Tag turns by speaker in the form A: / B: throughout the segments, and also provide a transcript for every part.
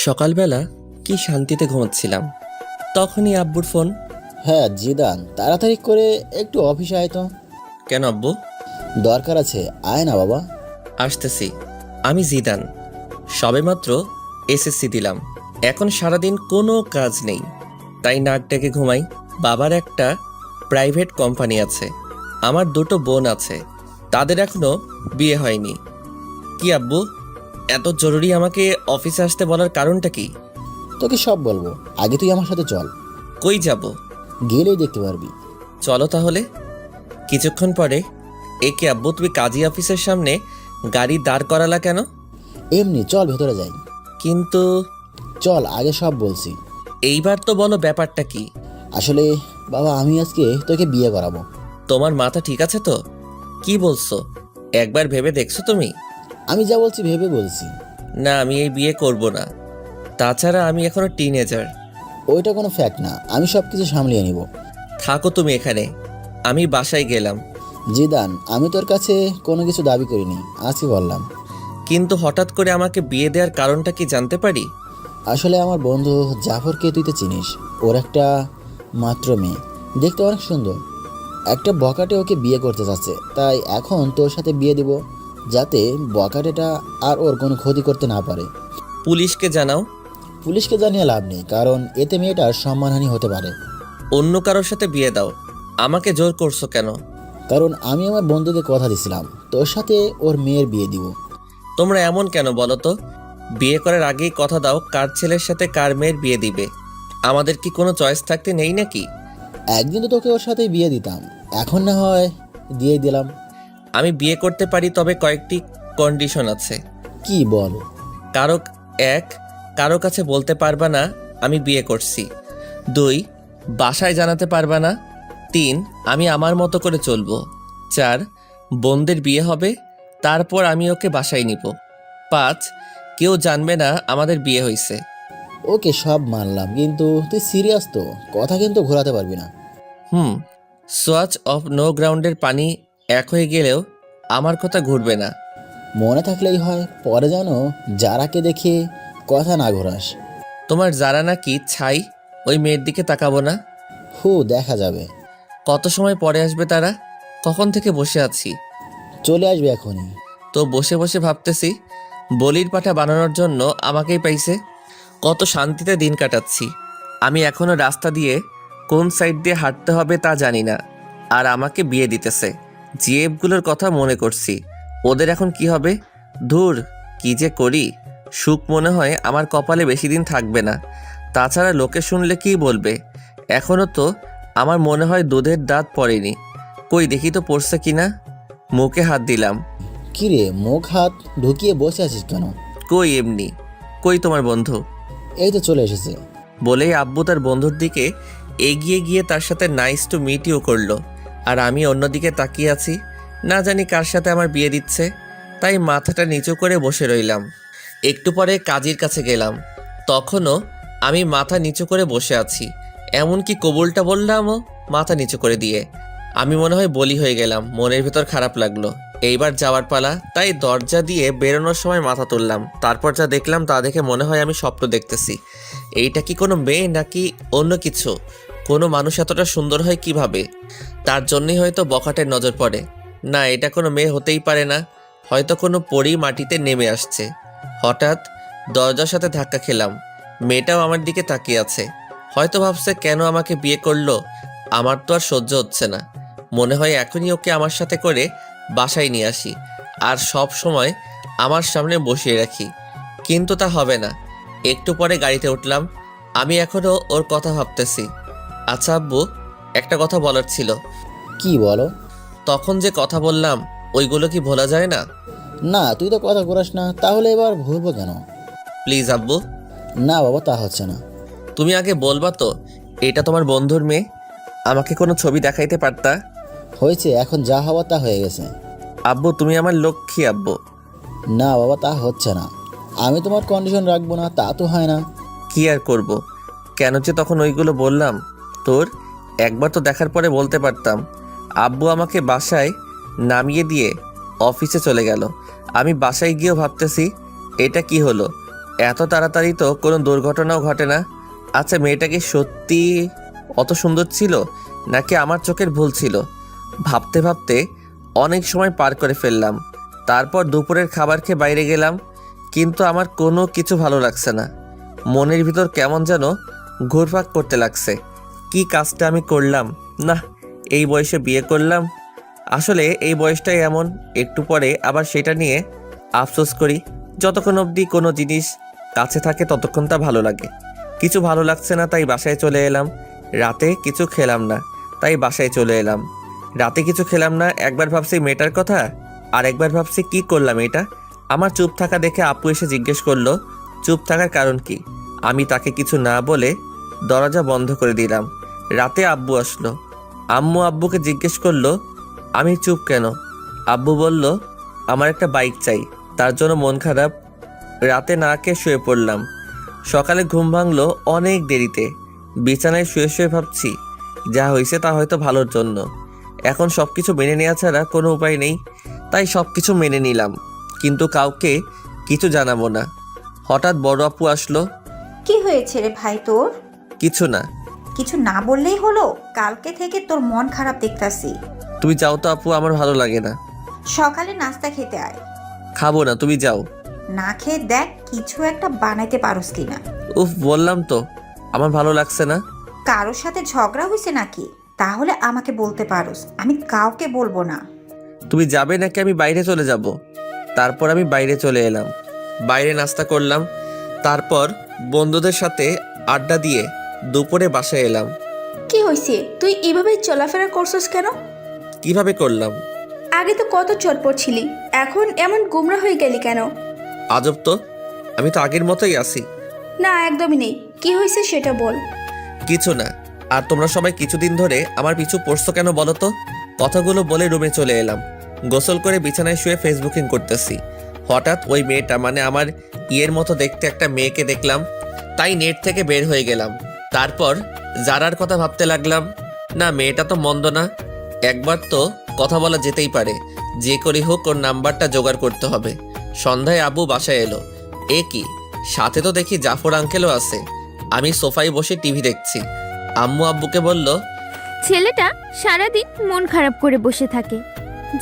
A: সকালবেলা কি শান্তিতে ঘুমাচ্ছিলাম, তখনই আব্বুর ফোন।
B: হ্যাঁ জিদান, তাড়াতাড়ি করে একটু অফিসে আয় তো।
A: কেন আব্বু?
B: দরকার আছে, আয় না বাবা।
A: আসতেছি। আমি জিদান, সবেমাত্র এসএসসি দিলাম। এখন সারাদিন কোনো কাজ নেই, তাই নাক ডেকে ঘুমাই। বাবার একটা প্রাইভেট কোম্পানি আছে, আমার দুটো বোন আছে, তাদের এখনো বিয়ে হয়নি। কি আব্বু, এত জরুরি আমাকে অফিসে আসতে বলার কারণটা কি?
B: তোকে সব বলবো, আগে তুই আমার সাথে চল।
A: কই যাব?
B: গেলেই দেখতে পারবি।
A: চলো তাহলে। কিছুক্ষণ পরে, একে আব্বু, তুমি কাজী অফিসের সামনে গাড়ি দাঁড় করালা কেন?
B: এমনি চল ভেতরে যাই।
A: কিন্তু
B: চল, আগে সব বলছি।
A: এইবার তো বলো ব্যাপারটা কি?
B: আসলে বাবা, আমি আজকে তোকে বিয়ে করাবো।
A: তোমার মাথা ঠিক আছে তো? কি বলছো? একবার ভেবে দেখছো তুমি?
B: আমি যা বলছি ভেবে বলছি।
A: না, আমি এই বিয়ে করব না। তাছাড়া আমি এখনো টিনেজার।
B: ওইটা কোনো ফ্যাক্ট না, আমি সব কিছু সামলিয়ে নিব।
A: থাকো তুমি এখানে, আমি বাসায় গেলাম।
B: জিদান, আমি তোর কাছে কোনো কিছু দাবি করিনি, আজকে বললাম।
A: কিন্তু হঠাৎ করে আমাকে বিয়ে দেওয়ার কারণটা কি জানতে পারি?
B: আসলে আমার বন্ধু জাফরকে তুই তো চিনিস, ওর একটা মাত্র মেয়ে, দেখতে অনেক সুন্দর। একটা বকাটে ওকে বিয়ে করতে চাচ্ছে, তাই এখন তোর সাথে বিয়ে দিব, যাতে বকাটেটা আর ওর কোনো ক্ষতি করতে না পারে।
A: পুলিশকে জানাও।
B: পুলিশকে জানিয়ে লাভ নেই, কারণ এতে মেয়েটার সম্মানহানি হতে পারে।
A: অন্য কারোর সাথে বিয়ে দাও। আমাকে জোর করছো কেন?
B: কারণ আমি আমার বন্ধুকে কথা দিছিলাম তোর সাথে ওর মেয়ের বিয়ে দিব।
A: তোমরা এমন কেন বলো তো? বিয়ে করার আগেই কথা দাও কার ছেলের সাথে কার মেয়ের বিয়ে দিবে। আমাদের কি কোনো চয়েস থাকতে নেই নাকি?
B: একদিন তো তোকে ওর সাথে বিয়ে দিতাম, এখন না হয় দিয়ে দিলাম।
A: আমি বিয়ে করতে পারি, তবে কয়েকটি কন্ডিশন আছে।
B: কি বল?
A: কারো এক, কারো কাছে বলতে পারবা না আমি বিয়ে করছি। 2, বাসায় জানাতে পারবা না। 3, আমি আমার মতো করে চলবো। 4, বোনদের বিয়ে হবে, তারপর আমি ওকে বাসায় নিব। 5, কেউ জানবে না আমাদের বিয়ে হয়েছে।
B: ওকে সব মানলাম, কিন্তু তুই সিরিয়াস তো? কথা কিন্তু ঘোরাতে পারবি না।
A: সোয়াচ অফ নো গ্রাউন্ডের পানি এক হয়ে গেলেও আমার কথা ঘুরবে না।
B: মনে থাকলেই হয়, পরে যেন যারাকে দেখে কথা না ঘোরাস।
A: তোমার যারা নাকি ছাই, ওই মেয়ের দিকে তাকাবো না।
B: দেখা যাবে।
A: কত সময় পরে আসবে তারা? কখন থেকে বসে আছি।
B: চলে আসবে এখনই।
A: তো বসে বসে ভাবতেছি, বলির পাঠা বানানোর জন্য আমাকেই পাইছে। কত শান্তিতে দিন কাটাচ্ছি। আমি এখনো রাস্তা দিয়ে কোন সাইড দিয়ে হাঁটতে হবে তা জানি না, আর আমাকে বিয়ে দিতেছে। জিএফগুলোর কথা মনে করছি, ওদের এখন কি হবে। ধুর, কি যে করি। সুখ মনে হয় আমার কপালে বেশি দিন থাকবে না। তাছাড়া লোকে শুনলে কি বলবে। এখনও তো আমার মনে হয় দুধের দাঁত পড়েনি। কই দেখি তো পড়ছে কিনা। মুখে হাত দিলাম।
B: কিরে, মুখ হাত ঢুকিয়ে বসে আছিস কেন?
A: কই এমনি। কই তোমার বন্ধু?
B: এই তো চলে এসেছে।
A: বলেই আব্বু তার বন্ধুর দিকে এগিয়ে গিয়ে তার সাথে নাইস টু মিট ইউ করলো। আর আমি অন্যদিকে তাকিয়ে আছি, না জানি কার সাথে আমার বিয়ে দিচ্ছে। তাই মাথাটা নিচু করে বসে রইলাম। একটু পরে কাজীর কাছে গেলাম, তখনও আমি মাথা নিচু করে বসে আছি। এমনকি কবুলটা বললামও মাথা নিচু করে দিয়ে। আমি মনে হয় বলি হয়ে গেলাম। মনের ভেতর খারাপ লাগলো। এইবার যাওয়ার পালা, তাই দরজা দিয়ে বেরোনোর সময় মাথা তুললাম। তারপর যা দেখলাম তা দেখে মনে হয় আমি স্বপ্ন দেখতেছি। এইটা কি কোনো মেয়ে নাকি অন্য কিছু? কোনো মানুষ এতটা সুন্দর হয় কিভাবে? তার জন্যই হয়তো বখাটের নজর পড়ে। না, এটা কোনো মেয়ে হতেই পারে না। হয়তো কোনো পরী মাটিতে নেমে আসছে। হঠাৎ দরজার সাথে ধাক্কা খেলাম। মেয়েটাও আমার দিকে তাকিয়ে আছে। হয়তো ভাবছে কেন আমাকে বিয়ে করলো। আমার তো আর সহ্য হচ্ছে না। মনে হয় এখনই ওকে আমার সাথে করে বাসায় নিয়ে আসি, আর সব সময় আমার সামনে বসিয়ে রাখি। কিন্তু তা হবে না। একটু পরে গাড়িতে উঠলাম। আমি এখনও ওর কথা ভাবতেছি। আচ্ছা আব্বু, একটা কথা বলার ছিল।
B: কি বলো?
A: তখন যে কথা বললাম, ওইগুলো কি ভোলা যায় না?
B: না, তুই তো কথা ঘোরাস না, তাহলে এবার ভুলবো কেন?
A: প্লিজ আব্বু।
B: না বাবা, তা হচ্ছে না।
A: তুমি আগে বলবা তো, এটা তোমার বন্ধুর মেয়ে? আমাকে কোনো ছবি দেখাইতে পারতা।
B: হয়েছে, এখন যা হওয়া তা হয়ে গেছে।
A: আব্বু, তুমি আমার লক্ষ্মী আব্বু।
B: না বাবা, তা হচ্ছে না। আমি তোমার কন্ডিশন রাখবো না তা তো হয় না।
A: কি আর করব? কেন যে তখন ওইগুলো বললাম। তোর একবার তো দেখার পরে বলতে পারতাম। আব্বু আমাকে বাসায় নামিয়ে দিয়ে অফিসে চলে গেল। আমি বাসায় গিয়েও ভাবতেছি এটা কি হলো, এত তাড়াতাড়ি তো কোনো দুর্ঘটনাও ঘটে না। আচ্ছা, মেয়েটা কি সত্যি অত সুন্দর ছিল নাকি আমার চোখের ভুল ছিল? ভাবতে ভাবতে অনেক সময় পার করে ফেললাম। তারপর দুপুরের খাবার খেয়ে বাইরে গেলাম, কিন্তু আমার কোনো কিছু ভালো লাগছে না। মনের ভিতর কেমন যেন ঘুরপাক করতে লাগছে। কি কাজটা আমি করলাম? না, এই বয়সে বিয়ে করলাম। আসলে এই বয়সটাই এমন, একটু পরে আবার সেটা নিয়ে আফসোস করি। যতক্ষণ অবধি কোনো জিনিস কাছে থাকে ততক্ষণ তা ভালো লাগে। কিছু ভালো লাগছে না, তাই বাসায় চলে এলাম। রাতে কিছু খেলাম না, তাই বাসায় চলে এলাম। রাতে কিছু খেলাম না, একবার ভাবছি মেয়েটার কথা, আর একবার ভাবছি কি করলাম এটা। আমার চুপ থাকা দেখে আপু এসে জিজ্ঞেস করলো চুপ থাকার কারণ কি। আমি তাকে কিছু না বলে দরজা বন্ধ করে দিলাম। রাতে আব্বু আসলো। আম্মু আব্বুকে জিজ্ঞেস করলো আমি চুপ কেন। আব্বু বলল আমার একটা বাইক চাই, তার জন্য মন খারাপ। রাতে না খেয়ে শুয়ে পড়লাম। সকালে ঘুম ভাঙলো অনেক দেরিতে। বিছানায় শুয়ে শুয়ে ভাবছি যা হয়েছে তা হয়তো ভালোর জন্য। এখন সব কিছু মেনে নেওয়া ছাড়া কোনো উপায় নেই, তাই সব কিছু মেনে নিলাম, কিন্তু কাউকে কিছু জানাবো না। হঠাৎ বড় আপু আসলো।
C: কি হয়েছে রে ভাই তোর?
A: কিছু না।
C: কিছু না বললেই হলো? কালকে থেকে তোর মন খারাপ দেখতাছি।
A: তুমি যাও তো আপু, আমার ভালো লাগে না।
C: সকালে নাস্তা খেতে আয়।
A: খাবো না, তুমি যাও।
C: না খেয়ে দেখ কিছু একটা বানাইতে পারোস কিনা।
A: উফ, বললাম তো আমার ভালো লাগছে না।
C: কারোর সাথে ঝগড়া হয়েছে নাকি? তাহলে আমাকে বলতে পারোস, আমি কাউকে বলবো না।
A: তুমি যাবে নাকি আমি বাইরে চলে যাব? তারপর আমি বাইরে চলে এলাম। বাইরে নাস্তা করলাম, তারপর বন্ধুদের সাথে আড্ডা দিয়ে দুপুরে বাসায় এলাম।
D: কি হয়েছে? তুই এভাবে চলাফেরা করছস কেন?
A: কিভাবে করলাম?
D: আগে তো কত চটপট ছিলি, এখন এমন গুমরা হয়ে গেলি কেন?
A: আজব তো, আমি তো আগের মতোই আছি।
D: না, একদমই নেই। কি হয়েছে সেটা বল।
A: কিছু না। আর তোমরা সবাই কিছুদিন ধরে আমার পিছু পড়ছো কেন বলো তো? কথাগুলো বলে রুমে চলে এলাম। গোসল করে বিছানায় শুয়ে ফেসবুকিং করতেছি। হঠাৎ ওই মেয়েটা, মানে আমার ইয়ের মতো দেখতে একটা মেয়েকে দেখলাম, তাই নেট থেকে বের হয়ে গেলাম। তারপর জারার কথা ভাবতে লাগলাম। না, মেয়েটা তো মন্দ না, একবার তো কথা বলা যেতেই পারে। যে করি হোক ওর নাম্বারটা জোগাড় করতে হবে। সন্ধ্যায় আব্বু বাসায় এলো। এ কি, সাথে তো দেখি জাফর আঙ্কেলও আছে। আমি সোফায় বসে টিভি দেখছি। আম্মু আব্বুকে বলল
E: ছেলেটা সারাদিন মন খারাপ করে বসে থাকে,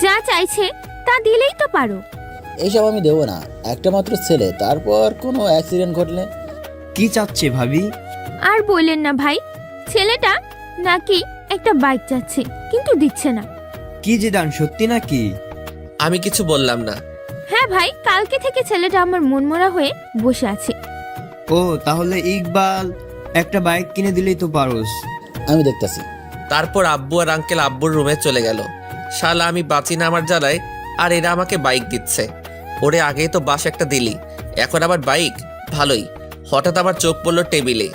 E: যা চাইছে তা দিলেই তো পারো।
B: এইসব আমি দেবো না, একটা মাত্র ছেলে, তারপর কোনো অ্যাক্সিডেন্ট ঘটলে।
F: কি চাচ্ছে ভাবি?
E: আর বললেন না ভাই, ছেলেটা নাকি একটা বাইক চাচ্ছে কিন্তু দিচ্ছে না।
F: কি জিদান, সত্যি নাকি?
A: আমি কিছু বললাম না।
E: হ্যাঁ ভাই, কালকে থেকে ছেলেটা আমার মনমরা হয়ে বসে আছে।
F: ও, তাহলে ইকবাল একটা বাইক কিনে দিলেই তো পারোস।
B: আমি দেখতাছি।
A: তারপর আব্বু আর আঙ্কেল আব্বুর রুমে চলে গেল। শালা আমি বাঁচি না আমার জ্বালায়, আর এরা আমাকে বাইক দিচ্ছে। ওরে আগেই তো বাস একটা দিলি, এখন আবার বাইক? ভালোই। হঠাৎ আবার চোখ পড়লো টেবিলে।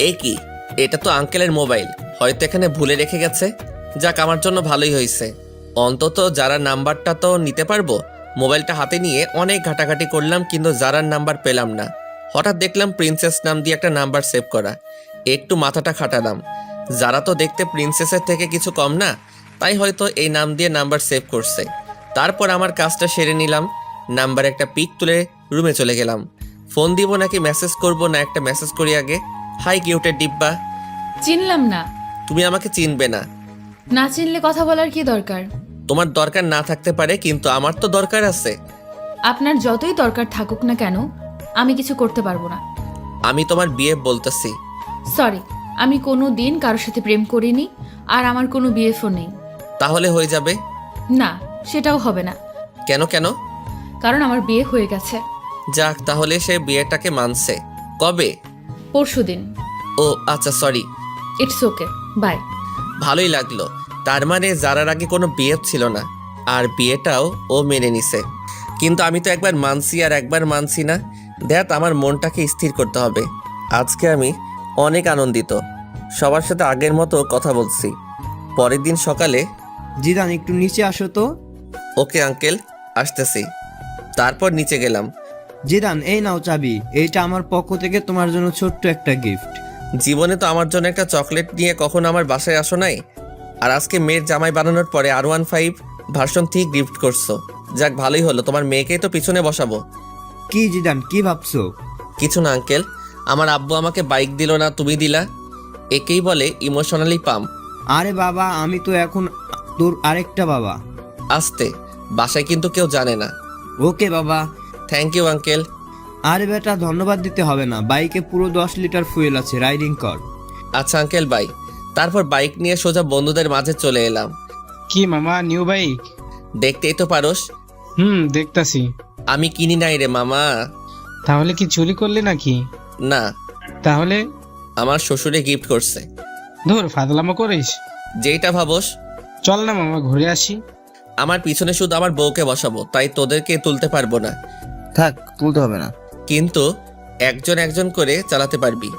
A: এ কি, এটা তো আঙ্কেলের মোবাইল, হয়তো এখানে ভুলে রেখে গেছে। যাক, আমার জন্য ভালোই হয়েছে, অন্তত যারার নাম্বারটা তো নিতে পারবো। মোবাইলটা হাতে নিয়ে অনেক ঘাটাঘাটি করলাম, কিন্তু যারার নাম্বার পেলাম না। হঠাৎ দেখলাম প্রিন্সেস নাম দিয়ে একটা নাম্বার সেভ করা। একটু মাথাটা খাটালাম, যারা তো দেখতে প্রিন্সেসের থেকে কিছু কম না, তাই হয়তো এই নাম দিয়ে নাম্বার সেভ করছে। তারপর আমার কাজটা সেরে নিলাম, নাম্বার একটা পিক তুলে রুমে চলে গেলাম। ফোন দিব নাকি মেসেজ করব, না একটা মেসেজ করি আগে। হাই কিউটের ডিব্বা।
G: চিনলাম না।
A: তুমি আমাকে চিনবে না।
G: না চিনলে কথা বলার কি দরকার?
A: তোমার দরকার না থাকতে পারে, কিন্তু আমার তো দরকার আছে।
G: আপনার যতই দরকার থাকুক না কেন, আমি কিছু করতে পারবো না।
A: আমি তোমার বিয়ে বলতেছি।
G: সরি, আমি কোনো দিন কারোর সাথে প্রেম করিনি, আর আমার কোনো বিএফও নেই।
A: তাহলে হয়ে যাবে?
G: না, সেটাও হবে না।
A: কেন কেন?
G: কারণ আমার বিয়ে হয়ে গেছে।
A: যাক, তাহলে সে বিয়েটাকে মানছে। কবে?
G: পরশুদিন।
A: ও আচ্ছা, সরি।
G: It's okay, by.
A: ভালোই লাগলো। তার মানে যারার আগে কোনো বিয়ে ছিল না, আর বিয়েটাও ও মেনে নিছে। কিন্তু আমি তো একবার মানছি আর একবার মানছি না। দেখ, আমার মনটাকে স্থির করতে হবে। আজকে আমি অনেক আনন্দিত, সবার সাথে আগের মতো কথা বলছি। পরের দিন সকালে।
F: জিদান, একটু নিচে আসো তো।
A: ওকে আঙ্কেল, আসতেছি। তারপর নিচে গেলাম।
F: জিদান, এই নাও চাবি, এইটা আমার পক্ষ থেকে তোমার জন্য ছোট্ট একটা গিফট।
A: জীবনে তো আমার জন্য একটা চকলেট নিয়ে কখনো আমার বাসায় আসো নাই, আর আজকে মেয়ের জামাই বানানোর পরে R15 ভার্সন 3 গিফট করছো। যাক, ভালোই হলো, তোমার মেয়েকেই তো পিছনে বসাবো।
F: কি জিদান, কি ভাবছো?
A: কিছু না আঙ্কেল, আমার আব্বু আমাকে বাইক দিল না, তুমি দিলা। একেই বলে ইমোশনালি পাম্প।
F: আরে বাবা, আমি তো এখন তোর আরেকটা বাবা।
A: আসতে, বাসায় কিন্তু কেউ জানে না।
F: ওকে বাবা।
A: Thank you uncle.
F: আরে বেটা, ধন্যবাদ দিতে হবে না, বাইকে পুরো 10 লিটার ফুয়েল আছে, রাইডিং কর।
A: আচ্ছা আঙ্কেল, বাই। তারপর বাইক নিয়ে সোজা বন্ধুদের মাঝে চলে এলাম।
H: কি মামা, নিউ বাইক?
A: দেখতেই তো পারোস,
H: দেখতাছি।
A: আমি কিনি নাই রে মামা।
H: তাহলে কি চুরি করলি নাকি?
A: না,
H: তাহলে
A: আমার শ্বশুরে গিফট করছে।
H: ধর, ফাজলামো করিস।
A: যেইটা ভাবোস।
H: চল না মামা, ঘুরে আসি।
A: আমার পিছনে শুধু আমার বউকে বসাবো, তাই তোদেরকে তুলতে পারবো না।
B: থাক, তুলতে হবে না।
A: কিন্তু একজন একজন করে চালাতে পারবি।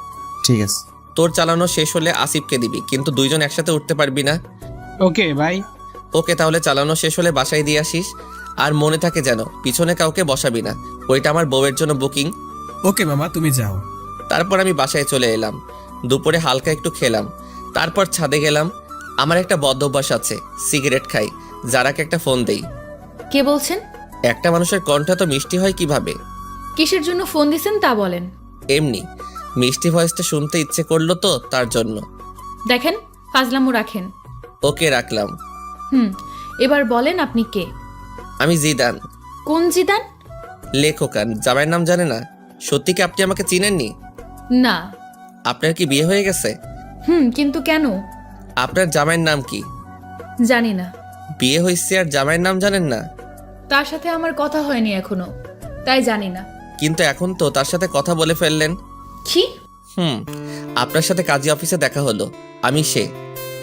B: ঠিক আছে।
A: তোর চালানো শেষ হলে আসিফকে দিবি, কিন্তু দুইজন একসাথে উঠতে পারবি না।
H: Okay bye.
A: ওকে, তাহলে চালানো শেষ হলে বাসায় দিয়ে আসিস। আর মনে থাকে যেন পিছনে কাউকে বসাবি না, ওইটা আমার বউয়ের জন্য বুকিং।
I: ওকে মামা, তুমি যাও।
A: তারপর আমি বাসায় চলে এলাম। দুপুরে হালকা একটু খেলাম, তারপর ছাদে গেলাম। আমার একটা বদ অভ্যাস আছে, সিগারেট খাই। যারাকে একটা ফোন দেই।
G: কে বলছেন?
A: একটা মানুষের কণ্ঠ তো মিষ্টি হয় কিভাবে?
G: কিসের জন্য ফোন দিছেন তা বলেন।
A: এমনি মিষ্টি ভয়েসটা শুনতে ইচ্ছে করলো তো, তার জন্য।
G: দেখেন, ফাজলামো রাখেন।
A: ওকে, রাখলাম।
G: এবার বলেন আপনি কে?
A: আমি জিদান।
G: কোন জিদান?
A: লেখকান, জামাইয়ের নাম জানে না? সত্যি কি আপনি আমাকে চিনেননি?
G: না।
A: আপনার কি বিয়ে হয়ে গেছে?
G: কিন্তু কেন?
A: আপনার জামাইয়ের নাম কি?
G: জানি না।
A: বিয়ে হয়েছে আর জামাইয়ের নাম জানেন না?
G: তার সাথে আমার কথা হয়নি এখনো, তাই জানি না।
A: কিন্তু এখন তো তার সাথে কথা বলে ফেললেন।
G: কি?
A: আপনার সাথে কাজী অফিসে দেখা হলো, আমি সে।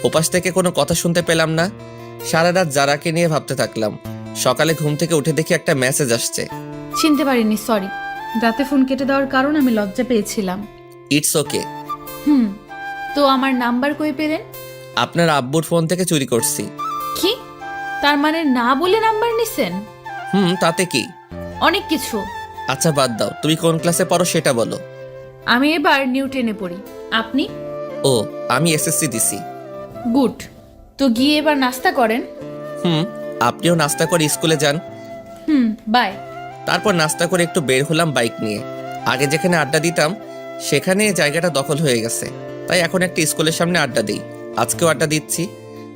A: ওপাশ থেকে কোনো কথা শুনতে পেলাম না। সারা রাত যারাকে নিয়ে ভাবতে থাকলাম। সকালে ঘুম থেকে উঠে দেখি একটা মেসেজ আসছে।
G: চিনতে পারিনি, সরি। রাতে ফোন কেটে দেওয়ার কারণ আমি লজ্জা পেয়েছিলাম।
A: It's okay.
G: তো আমার নাম্বার কই পেলেন?
A: আপনার আব্বুর ফোন থেকে চুরি করছি।
G: কি? তার মানে না বলে নাম্বার নিছেন?
A: তাতে কি?
G: অনেক কিছু।
A: আচ্ছা বাদ দাও, তুমি কোন ক্লাসে পড়ো সেটা বলো।
G: আমি এবার নিউ 10-এ পড়ি। আপনি?
A: ও, আমি এসএসসি দিছি।
G: গুড। তো গিয়ে এবার নাস্তা করেন।
A: আপনিও নাস্তা করে স্কুলে যান।
G: বাই।
A: তারপর নাস্তা করে একটু বের হলাম বাইক নিয়ে। আগে যেখানে আড্ডা দিতাম সেখানে জায়গাটা দখল হয়ে গেছে, তাই এখন একটা স্কুলের সামনে আড্ডা দিই। আজকেও আড্ডা দিচ্ছি,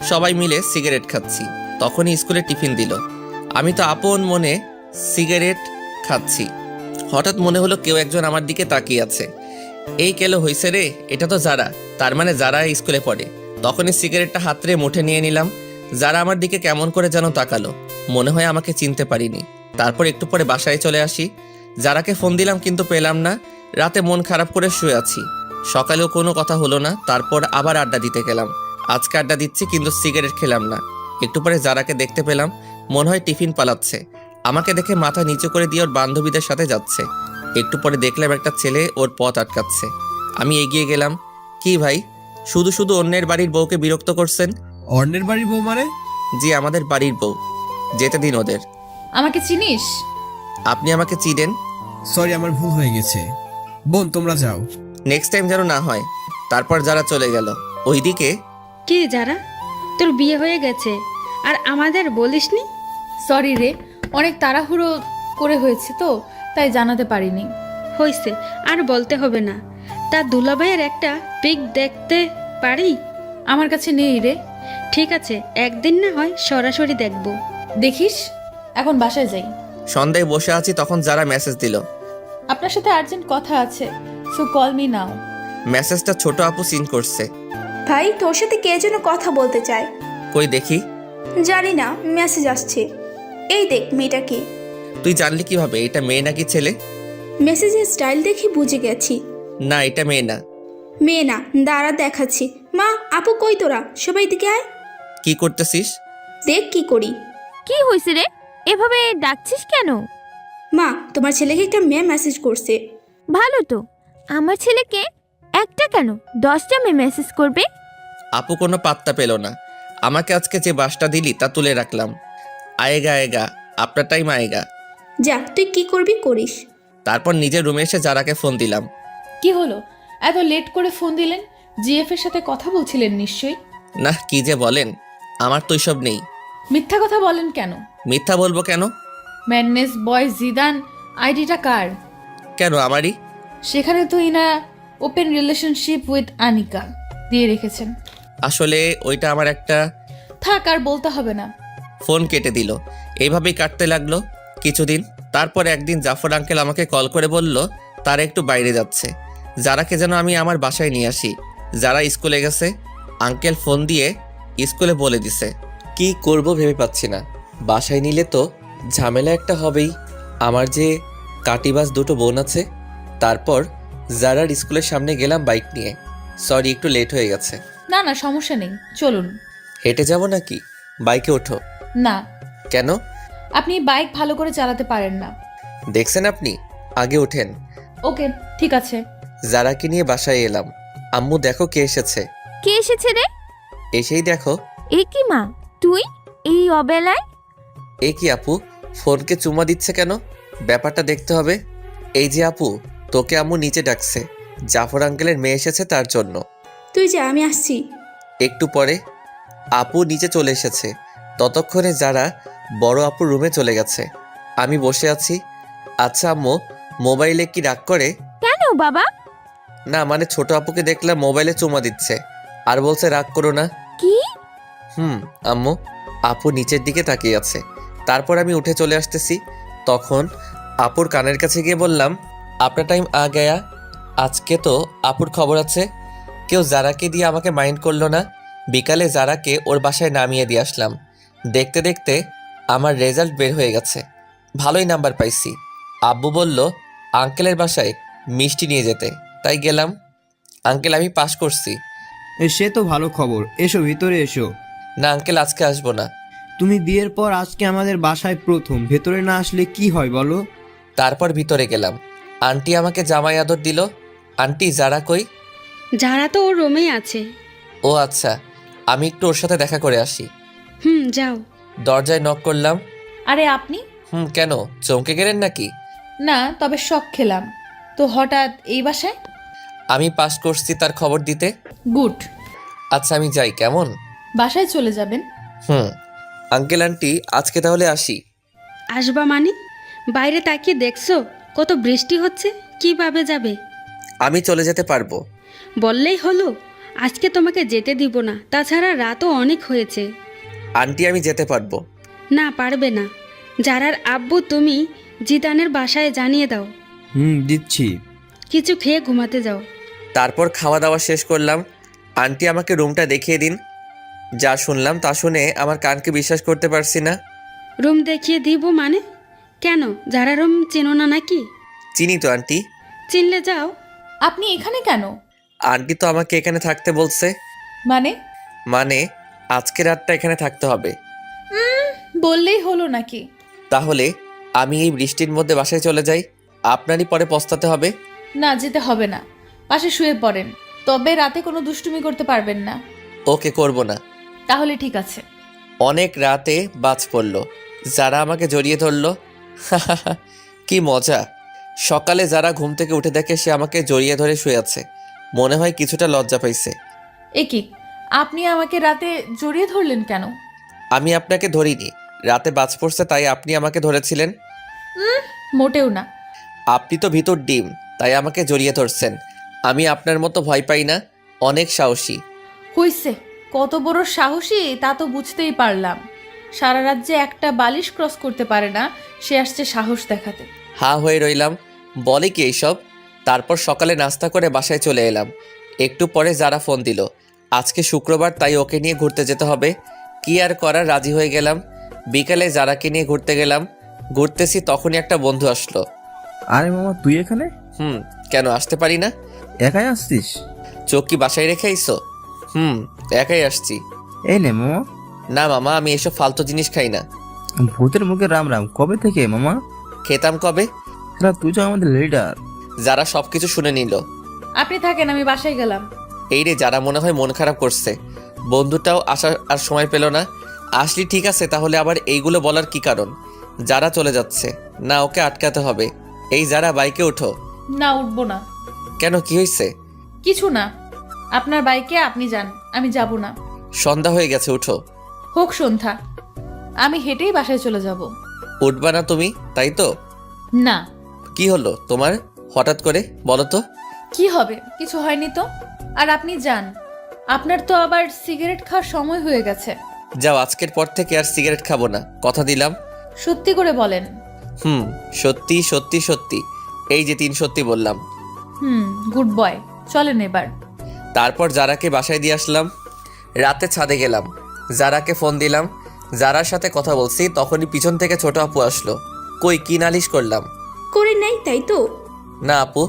A: সবাই মিলে সিগারেট খাচ্ছি। তখনই স্কুলে টিফিন দিল। আমি তো আপন মনে সিগারেট খাচ্ছি। হঠাৎ মনে হলো কেউ একজন আমার দিকে তাকিয়ে আছে। এই কেলো হইছে রে, এটা তো যারা, তার মানে যারা স্কুলে পড়ে। তখনই সিগারেটটা হাতরে মুঠে নিয়ে নিলাম। যারা আমার দিকে কেমন করে যেন তাকালো, মনে হয় আমাকে চিনতে পারিনি। তারপর একটু পরে বাসায় চলে আসি। যারাকে ফোন দিলাম কিন্তু পেলাম না। রাতে মন খারাপ করে শুয়ে আছি। সকালেও কোনো কথা হলো না। তারপর আবার আড্ডা দিতে গেলাম। আজকে আড্ডা দিচ্ছি কিন্তু সিগারেট খেলাম না। একটু পরে যারাকে দেখতে পেলাম, মনে হয় টিফিন পালাচ্ছে। আমাকে দেখে মাথা নিচু করে দিয়ে ওর বান্ধবীদের সাথে যাচ্ছে। একটু পরে দেখলাম একটা ছেলে ওর পথ আটকাচ্ছে। আমি এগিয়ে গেলাম। কি ভাই, শুধু শুধু অন্যের বাড়ির বউকে বিরক্ত করছেন?
I: অন্যের বাড়ির বউ মানে?
A: জি, আমাদের বাড়ির বউ। যেতে দিন ওদের।
G: আমাকে চিনিস?
A: আপনি আমাকে চিনেন?
I: সরি, আমার ভুল হয়ে গেছে। বোন, তোমরা যাও।
A: নেক্সট টাইম যেন না হয়। তারপর যারা চলে গেল। ওইদিকে
J: কি যারা, তোর বিয়ে হয়ে গেছে আর আমাদের বলিসনি?
G: সরি রে, অনেক তাড়াহুড়ো করে হয়েছে তো, তাই জানাতে পারিনি।
J: হয়েছে, আর বলতে হবে না। তা দুলাভাইয়ের একটা পিক দেখতে পারি?
G: আমার কাছে নেই রে।
J: ঠিক আছে, একদিন না হয় সরাসরি দেখব।
G: দেখিস। এখন বাসায় যাই।
A: সন্ধ্যায় বসে আছি, তখন যারা মেসেজ দিল।
G: আপনার সাথে আর্জেন্ট কথা আছে, সো কল মি নাও।
A: মেসেজটা ছোট আপু সিন করছে।
D: ভাই, তোর সাথে কে যেন কথা বলতে চায়।
A: কই দেখি।
D: জানি না, মেসেজ আসছে। এই দেখ, মেয়েটা কে?
A: তুই জানলি কিভাবে এটা মেয়ে নাকি ছেলে?
D: মেসেজের স্টাইল দেখে বুঝে গেছি।
A: না, এটা মেয়ে না।
D: মেয়ে না, দাঁড়া দেখাচ্ছি। মা, আপু কই তোরা? সবাই দিকে আয়।
A: কি করতেছিস?
D: দেখ কি করি।
E: কি হয়েছে রে, এভাবে ডাকছিস কেন?
D: মা, তোমার ছেলেকে একটা মেয়ে মেসেজ করছে।
E: ভালো তো, আমার ছেলেকে একটা কেন 10টা মেয়ে মেসেজ করবে?
A: আপু কোনো পাত্তা পেল না। আমাকে আজকে যে বাসটা দিলি তা তুলে রাখলাম। আয়েগা আয়েগা, আপনার টাইম আয়েগা।
D: যা, তুই কি করবি করিস।
A: তারপর নিজের রুমে এসে যারাকে ফোন দিলাম।
G: কি হলো, এত লেট করে ফোন দিলেন? জিএফ এর সাথে কথা বলছিলেন নিশ্চয়ই।
A: না কি যে বলেন, আমার তো সব নেই।
G: মিথ্যা কথা বলেন কেন?
A: মিথ্যা বলবো কেন?
G: ম্যাডনেস বয় জিদান আইডিটা কার?
A: কেন আমারই?
G: সেখানে তো ইনা ওপেন রিলেশনশিপ উইথ আনিকা দিয়ে রেখেছেন।
A: আসলে ওইটা আমার একটা।
G: থাক, আর বলতে হবে না।
A: ফোন কেটে দিল। এইভাবেই কাটতে লাগলো কিছুদিন। তারপর একদিন জাফর আঙ্কেল আমাকে কল করে বলল তারা একটু বাইরে যাচ্ছে, যারাকে যেন আমি আমার বাসায় নিয়ে আসি। যারা স্কুলে গেছে, আঙ্কেল ফোন দিয়ে স্কুলে বলে দিছে। কি করব ভেবে পাচ্ছি না। বাসায় নিলে তো ঝামেলা একটা হবেই। আমার যে কাটিবাস দুটো বোন আছে। তারপর যারার স্কুলের সামনে গেলাম বাইক নিয়ে। সরি, একটু লেট হয়ে গেছে।
G: না না, সমস্যা নেই, চলুন।
A: হেঁটে যাব নাকি? বাইকে ওঠো।
G: না,
A: কেন?
G: আপনি বাইক ভালো করে চালাতে পারেন না।
A: দেখছেন আপনি, আগে ওঠেন।
G: ওকে, ঠিক আছে।
A: যারাকে নিয়ে বাসায় এলাম। আম্মু দেখো কে এসেছে।
E: কে এসেছে রে?
A: এসেই দেখো।
E: এ কি মা, তুই এই অবেলায়?
A: এ কি আপু, ফোনকে চুমা দিচ্ছে কেন? ব্যাপারটা দেখতে হবে। এই যে আপু, তোকে আম্মু নিচে ডাকছে। জাফর আঙ্কেলের মেয়ে এসেছে তার জন্য।
D: তুই যা, আমি আসছি।
A: একটু পরে আপু নিচে চলে এসেছে। ততক্ষণে যারা বড় আপুর রুমে চলে গেছে। আমি বসে আছি। আচ্ছা আম্মু, মোবাইলে কি রাগ করে?
E: কেন বাবা?
A: না মানে ছোট আপুকে দেখলাম মোবাইলে চুমা দিচ্ছে, আর বলছে রাগ করো না।
E: কি?
A: আম্মু, আপু নিচের দিকে তাকিয়ে আছে। তারপর আমি উঠে চলে আসতেছি। তখন আপুর কানের কাছে গিয়ে বললাম, আপনার টাইম আ গয়া। আজকে তো আপুর খবর আছে। কেউ জারাকে দিয়ে আমাকে মাইন্ড করলো না। বিকালে জারাকে ওর বাসায় নামিয়ে দিয়ে আসলাম। দেখতে দেখতে আমার রেজাল্ট বের হয়ে গেছে। ভালোই নাম্বার পাইছি। আব্বু বলল আঙ্কেলের বাসায় মিষ্টি নিয়ে যেতে, তাই গেলাম। আঙ্কেল, আমি পাশ করছি।
F: সে তো ভালো খবর, এসো ভিতরে এসো।
A: না আঙ্কেল, আজকে আসবো না।
F: তুমি বিয়ের পর আজকে আমাদের বাসায় প্রথম, ভেতরে না আসলে কি হয় বলো?
A: তারপর ভিতরে গেলাম। আন্টি আমাকে জামাই আদর দিল। আন্টি যারা কই?
J: যারা তো ওর রুমেই আছে।
A: ও আচ্ছা, আমি একটু ওর সাথে দেখা করে আসি।
J: যাও।
A: দরজায় নক করলাম।
G: আরে আপনি?
A: কেন চমকে গেলেন নাকি?
G: না, তবে শখ খেলাম তো হঠাৎ এই বাসায়।
A: আমি পাস করছি তার খবর দিতে।
G: গুড।
A: আচ্ছা আমি যাই, কেমন?
G: বাসায় চলে যাবেন?
A: আঙ্কেল আন্টি, আজকে তাহলে আসি।
J: আসবা মানে? বাইরে তাকিয়ে দেখছো কত বৃষ্টি হচ্ছে, কিভাবে যাবে?
A: আমি চলে যেতে পারবো।
J: বললেই হলো, আজকে তোমাকে যেতে দিব না। তাছাড়া রাতও অনেক হয়েছে।
A: আন্টি আমি যেতে পারবো।
J: না, পারবে না। যারার আব্বু তুমি জিদানের বাসায় জানিয়ে দাও।
F: দিচ্ছি।
J: কিছু খেয়ে ঘুমাতে যাও।
A: তারপর খাওয়া দাওয়া শেষ করলাম। আন্টি আমাকে রুমটা দেখিয়ে দিন। যা শুনলাম তা শুনে আমার কানকে বিশ্বাস করতে পারছি না।
J: রুম দেখিয়ে দিব মানে? কেন, যারা রুম চেনো না নাকি?
A: চিনি তো আন্টি।
J: চিনলে যাও।
G: আপনি এখানে কেন?
A: আন্টি তো আমাকে এখানে থাকতে বলছে। মানে আজকে রাতটা এখানে থাকতে হবে।
G: বললেই হলো নাকি?
A: তাহলে আমি এই বৃষ্টির মধ্যে বাসায় চলে যাই, আপনারই পরে পস্তাতে হবে।
G: না, যেতে হবে না, পাশে শুয়ে পড়েন। তবে রাতে কোনো দুষ্টুমি করতে পারবেন না।
A: ওকে, করব না।
G: তাহলে ঠিক আছে।
A: অনেক রাতে বাজ পড়ল। যারা আমাকে জড়িয়ে ধরলো। কি মজা। সকালে যারা ঘুম থেকে উঠে দেখে সে আমাকে জড়িয়ে ধরে শুয়ে আছে। মনে হয় কিছুটা লজ্জা পাইছে।
G: এ কি, আপনি আমাকে রাতে জড়িয়ে ধরলেন কেন?
A: আমি আপনাকে ধরিনি, রাতে বাজ পড়ছে তাই আপনি আমাকে ধরেছিলেন।
G: মোটেও না।
A: আপনি তো ভিতর ডিম, তাই আমাকে জড়িয়ে ধরছেন। আমি আপনার মতো ভয় পাই না, অনেক সাহসী।
G: হইছে, কত বড় সাহসী তা তো বুঝতেই পারলাম। সারা রাত যে একটা বালিশ ক্রস করতে পারে না, সে আসছে সাহস দেখাতে।
A: হা হয়ে রইলাম, বলে কি এইসব। তারপর সকালে নাস্তা করে বাসায় চলে এলাম। একটু পরে যারা ফোন দিল, আজকে শুক্রবার তাই ওকে নিয়ে ঘুরতে যেতে হবে। কি আর করার, রাজি হয়ে গেলাম। বিকালে যারাকে নিয়ে ঘুরতে গেলাম। ঘুরতেছি তখনই একটা বন্ধু আসলো।
K: আরে মামা, তুই এখানে?
A: কেন আসতে পারি না?
K: একাই আসছিস?
A: চোখ কি বাসায় রেখে আইসো? একাই আসছি।
K: এই নে মামা।
A: না মামা, আমি এসব ফালতু জিনিস খাই না।
K: ভূতের মুখে রাম রাম, কবে থেকে মামা?
A: খেতাম কবে।
K: তুই তো আমাদের লিডার।
A: যারা সবকিছু শুনে নিল।
G: আপনি থাকেন, আমি বাসায় গেলাম।
A: এই রে, যারা মনে হয় মন খারাপ করছে। বন্ধুটাও আসার আর সময় পেল না। আসলি ঠিক আছে, তাহলে আবার এইগুলো বলার কি কারণ? যারা চলে যাচ্ছে না, ওকে আটকাতে হবে। এই যারা, বাইকে ওঠো।
G: না, উঠবো না।
A: কেন, কি হয়েছে?
G: কিছু না, আপনার বাইকে আপনি যান, আমি যাব না।
A: সন্ধ্যা হয়ে গেছে, উঠো।
G: হোক সন্ধ্যা, আমি হেঁটেই বাসায় চলে যাব।
A: উঠবা না তুমি, তাই তো?
G: না।
A: কি হলো তোমার হঠাৎ করে, বলো তো?
G: কি হবে, কিছু হয়নি তো। আর আপনি যান, আপনার তো আবার সিগারেট খাওয়ার সময় হয়ে গেছে।
A: যাও, আজকের পর থেকে আর সিগারেট খাবো না, কথা দিলাম।
G: সত্যি করে বলেন।
A: সত্যি সত্যি সত্যি, এই যে 3 সত্যি বললাম।
G: গুড বয়, চলেন এবার।
A: তারপর জারাকে বাসায় দিয়ে আসলাম। রাতে ছাদে গেলাম, জারাকে ফোন দিলাম। জারার সাথে কথা বলছি, তখনই পিছন থেকে ছোট আপু আসলো। কই, কি নালিশ করলাম?
D: করে নাই, তাই তো?
A: না আপু,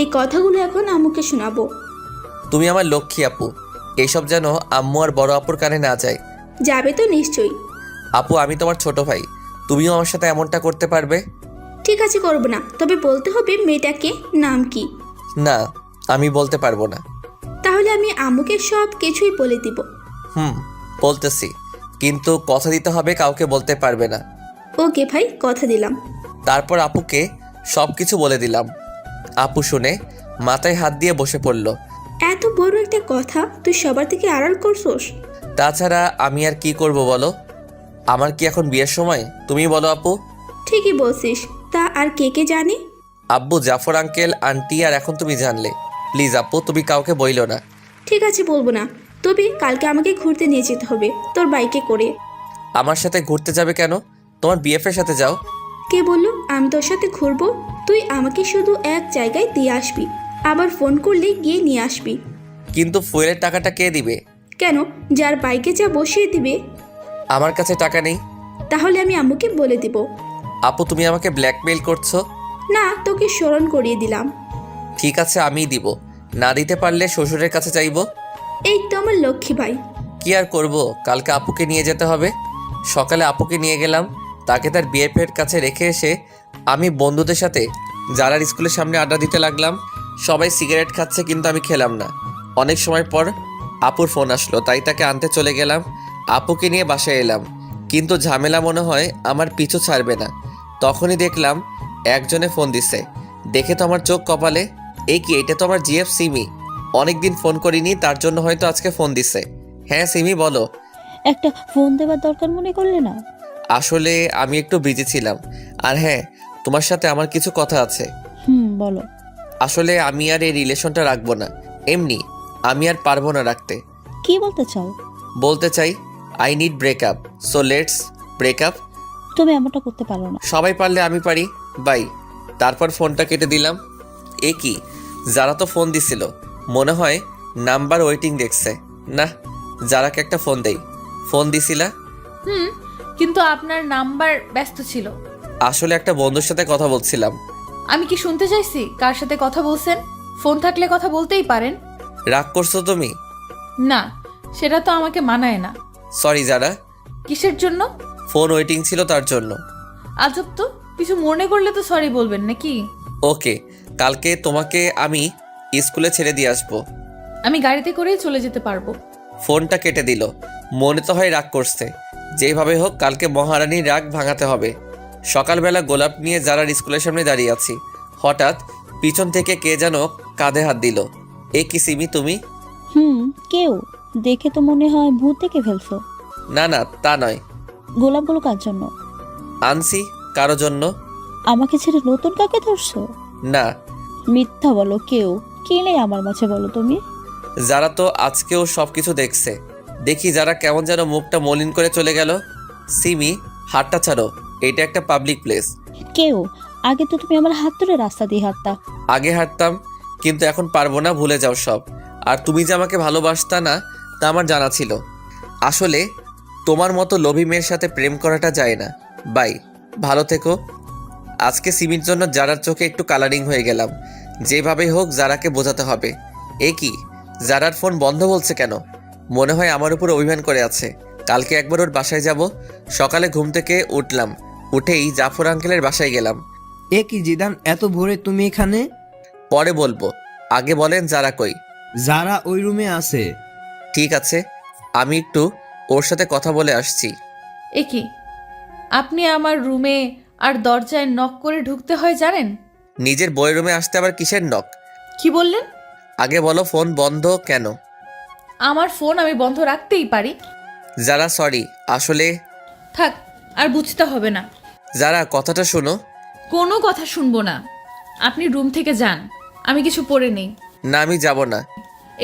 D: এই কথাগুলো এখন আম্মুকে শোনাবো।
A: তুমি আমার লক্ষ্মী আপু, এইসব যেন আম্মু আর বড় আপুর কানে না যায়।
D: যাবে তো নিশ্চয়ই।
A: আপু, আমি তোমার ছোট ভাই, তুমিও আমার সাথে এমনটা করতে পারবে?
D: ঠিক আছে, করবো না, তবে বলতে হবে মেয়েটাকে নাম কি।
A: না, আমি বলতে পারবো না।
D: তাহলে আমি আম্মুকে সব কিছুই বলে দিব।
A: বলতেছি, কিন্তু কথা দিতে হবে, কাউকে বলতে পারবে না।
D: ওকে ভাই, কথা দিলাম।
A: তারপর আপুকে সব কিছু বলে দিলাম। আপু শুনে মাথায় হাত দিয়ে বসে পড়ল।
D: এত বড় একটা কথা তুই সবার থেকে আড়াল করছোস?
A: তাছাড়া আমি আর কি করব বলো? আমার কি এখন বিয়ের সময়? তুমি বলো আপু।
D: ঠিকই বলছিস, তা আর কে কে জানে?
A: আব্বু, জাফর আঙ্কেল, আন্টি, আর এখন তুমি জানলে। প্লিজ আপু, তুমি কাউকে বইলো না।
D: ঠিক আছে, বলবো না, তবে কালকে আমাকে ঘুরতে নিয়ে যেতে হবে তোর বাইকে করে।
A: আমার সাথে ঘুরতে যাবে কেন? তোমার বিএফ এর সাথে যাও।
D: কে বললো আমি তোর সাথে ঘুরবো? তুই আমাকে শুধু এক জায়গায় দিয়ে আসবি, আবার ফোন করলে গিয়ে নিয়ে আসবি।
A: কিন্তু ফুয়েলের টাকাটা কে দিবে?
D: কেন, যার বাইকে যা বসিয়ে দিবে।
A: আমার কাছে টাকা নেই।
D: তাহলে আমি আম্মুকে বলে দিব।
A: আপু, তুমি আমাকে ব্ল্যাকমেইল করছো?
D: না, তোকে স্মরণ করিয়ে দিলাম।
A: ঠিক আছে, আমিই দিব। না দিতে পারলে শ্বশুরের কাছে চাইবো।
D: এই তো আমার লক্ষ্মী ভাই।
A: কি আর করব, কালকে আপুকে নিয়ে যেতে হবে। সকালে আপুকে নিয়ে গেলাম, তাকে তার বিএফ এর কাছে রেখে এসে আমি বন্ধুদের সাথে যারার স্কুলের সামনে আড্ডা দিতে লাগলাম। সবাই সিগারেট খাচ্ছে, কিন্তু আমি খেলাম না। অনেক সময় পর আপুর ফোন আসলো, তাই তাকে আনতে চলে গেলাম। আপুকে নিয়ে বাসায় এলাম, কিন্তু ঝামেলা মনে হয় আমার পিছু ছাড়বে না। তখনই দেখলাম একজনে ফোন দিছে। দেখে তো আমার চোখ কপালে। এই কি, এটা তো আমার জিএফ সিমি। অনেকদিন ফোন করিনি, তার জন্য হয়তো আজকে ফোন দিছে। হ্যাঁ সিমি, বলো।
L: একটা ফোন দেওয়ার দরকার মনে করলে না?
A: আসলে আমি একটু বিজি ছিলাম। আর হ্যাঁ, তোমার সাথে আমার কিছু কথা আছে।
L: বলো।
A: আসলে আমি আর এই রিলেশনটা রাখবো না। এমনি আমি আর পারবো না রাখতে।
L: কি বলতে চাও?
A: বলতে চাই, I need breakup, so let's breakup.
L: তুমি এমনটা করতে পারো না।
A: সবাই পারলে আমি পারি, বাই। তারপর ফোনটা কেটে দিলাম। এ কি, যারা তো ফোন দিছিল, মনে হয় নাম্বার ওয়েটিং দেখছে। না, যারাকে একটা ফোন দেই। ফোন দিছিলা?
G: কিন্তু আপনার নাম্বার ব্যস্ত ছিল।
A: আসলে একটা বন্ধুর সাথে কথা বলছিলাম।
G: আমি কি শুনতে চাইছি কার সাথে কথা বলছেন? ফোন থাকলে কথা বলতেই পারেন।
A: রাগ করছো তুমি?
G: না, সেটা তো আমাকে মানায় না।
A: সরি যারা।
G: কিসের জন্য?
A: ফোন ওয়েটিং ছিল তার জন্য।
G: আজব তো, কিছু মনে করলে তো সরি বলবেন নাকি?
A: ওকে, কালকে তোমাকে আমি স্কুলে ছেড়ে দিয়ে আসবো।
G: আমি গাড়িতে করেই চলে যেতে পারবো।
A: ফোনটা কেটে দিল। মনে তো হয় রাগ করছে। যেভাবে হোক কালকে মহারানীর রাগ ভাঙাতে হবে। সকালবেলা গোলাপ নিয়ে যারার স্কুলের সামনে দাঁড়িয়ে আছি, হঠাৎ পিছন থেকে কে যেন কাঁধে হাত দিল। এ কি সিমি, তুমি?
L: কেউ দেখে তো মনে হয় ভূত দেখে ফেলছো।
A: না না, তা নয়।
L: গোলাপগুলো কার জন্য
A: আনছি? কারো জন্য।
L: আমাকে ছেড়ে নতুন কাকে ধরছো?
A: না।
L: মিথ্যা বলো, কেউ কে নেই আমার মাঝে, বলো তুমি।
A: যারা তো আজকেও সবকিছু দেখছে। দেখি যারা কেমন যেন মুখটা মলিন করে চলে গেল। সিমি, হাতটা ছাড়ো, এটা একটা পাবলিক প্লেস।
L: কেউ, আগে তো তুমি আমার হাত ধরে রাস্তা দিয়ে হাঁটতা।
A: আগে হাঁটতাম, কিন্তু এখন পারবো না, ভুলে যাও সব। আর তুমি যে আমাকে ভালোবাসতা না, তা আমার জানা ছিল। আসলে তোমার মতো লোভী মেয়ের সাথে প্রেম করাটা যায় না। বাই, ভালো থেকো। আজকে সিমির জন্য যারার চোখে একটু কালারিং হয়ে গেলাম। যেভাবেই হোক যারাকে বোঝাতে হবে। এ কি, যারার ফোন বন্ধ বলছে কেন? মনে হয় আমার উপর অভিমান করে আছে। কালকে একবার ওর বাসায় যাব। সকালে ঘুম থেকে উঠলাম, উঠেই জাফর আঙ্কেলের বাসায় গেলাম।
F: এ কি জিদান, এত ভোরে তুমি এখানে?
A: পরে বলবো, আগে বলেন যারা কই?
F: যারা ওই রুমে আছে।
A: ঠিক আছে, আমি একটু ওর সাথে কথা বলে আসছি।
G: এ কি, আপনি আমার রুমে আর দরজায় নক করে ঢুকতে হয় জানেন?
A: নিজের বইয়ের রুমে আসতে আবার কিসের নক?
G: কি বললেন?
A: আগে বলো ফোন বন্ধ কেন?
G: আমার ফোন আমি বন্ধ রাখতেই পারি।
A: যারা সরি, আসলে
G: থাক, আর বুঝতে হবে না।
A: যারা কথাটা শোনো।
G: কোনো কথা শুনবো না। আপনি রুম থেকে যান, আমি কিছু পরে নেই।
A: না, আমি যাব না।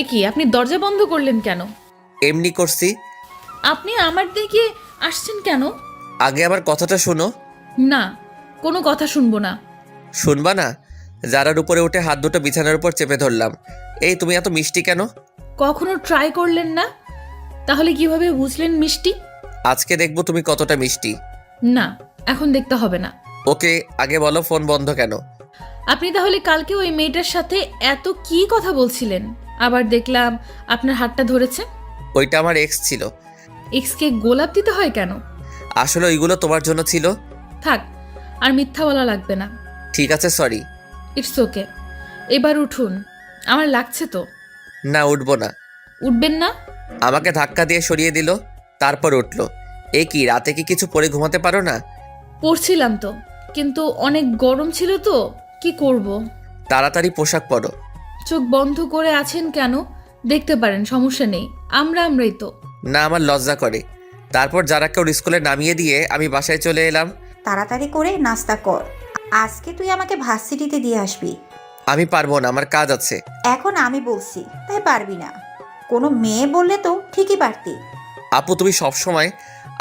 G: এ কি, আপনি দরজা বন্ধ করলেন কেন?
A: এমনি করছি।
G: আপনি আমার দিকে আসছেন কেন?
A: আগে আমার কথাটা শোনো।
G: না, কোনো কথা শুনবো না।
A: শুনবা না? যারার উপরে উঠে হাত দুটো বিছানার উপর চেপে ধরলাম। এই তুমি এত মিষ্টি কেন?
G: কখনো ট্রাই করলেন না? তাহলে কিভাবে বুঝলেন মিষ্টি?
A: আজকে দেখবো তুমি কতটা মিষ্টি।
G: না, এখন দেখতে হবে না।
A: ওকে, আগে বলো ফোন বন্ধ কেন?
G: আপনি তাহলে কালকে ওই মেয়েটার সাথে এত কি কথা বলছিলেন? আবার দেখলাম আপনার হাতটা ধরেছে।
A: ওইটা আমার এক্স ছিল।
G: এক্সকে গোলাপ দিতে হয় কেন?
A: আসলে ওইগুলো তোমার জন্য ছিল।
G: থাক, আর মিথ্যা বলা লাগবে না।
A: ঠিক আছে, সরি।
G: It's okay. এবার উঠুন, আমার লাগছে তো।
A: না, উঠবো না।
G: উঠবেন না?
A: আমাকে ধাক্কা দিয়ে সরিয়ে দিল, তারপর উঠলো। এ কি, রাতে কি কিছু পরে ঘুমাতে পারো না?
G: পড়ছিলাম তো, কিন্তু অনেক গরম ছিল তো, কি করব।
A: তাড়াতাড়ি পোশাক পরো।
G: চোখ বন্ধ করে আছেন কেন? দেখতে পারেন, সমস্যা নেই। আমরাই তো।
A: না, আমার লজ্জা করে। তারপর যারাকে ওর স্কুলে নামিয়ে দিয়ে আমি বাসায় চলে এলাম।
C: তাড়াতাড়ি করে নাস্তা কর, আজকে তুই আমাকে ভার্সিটিতে দিয়ে আসবি।
A: আমি পারবো না, আমার কাজ আছে।
C: এখন আমি বলছি তাই পারবি না? কোনো মেয়ে বললে তো ঠিকই পারতি।
A: আপু, তুমি সবসময়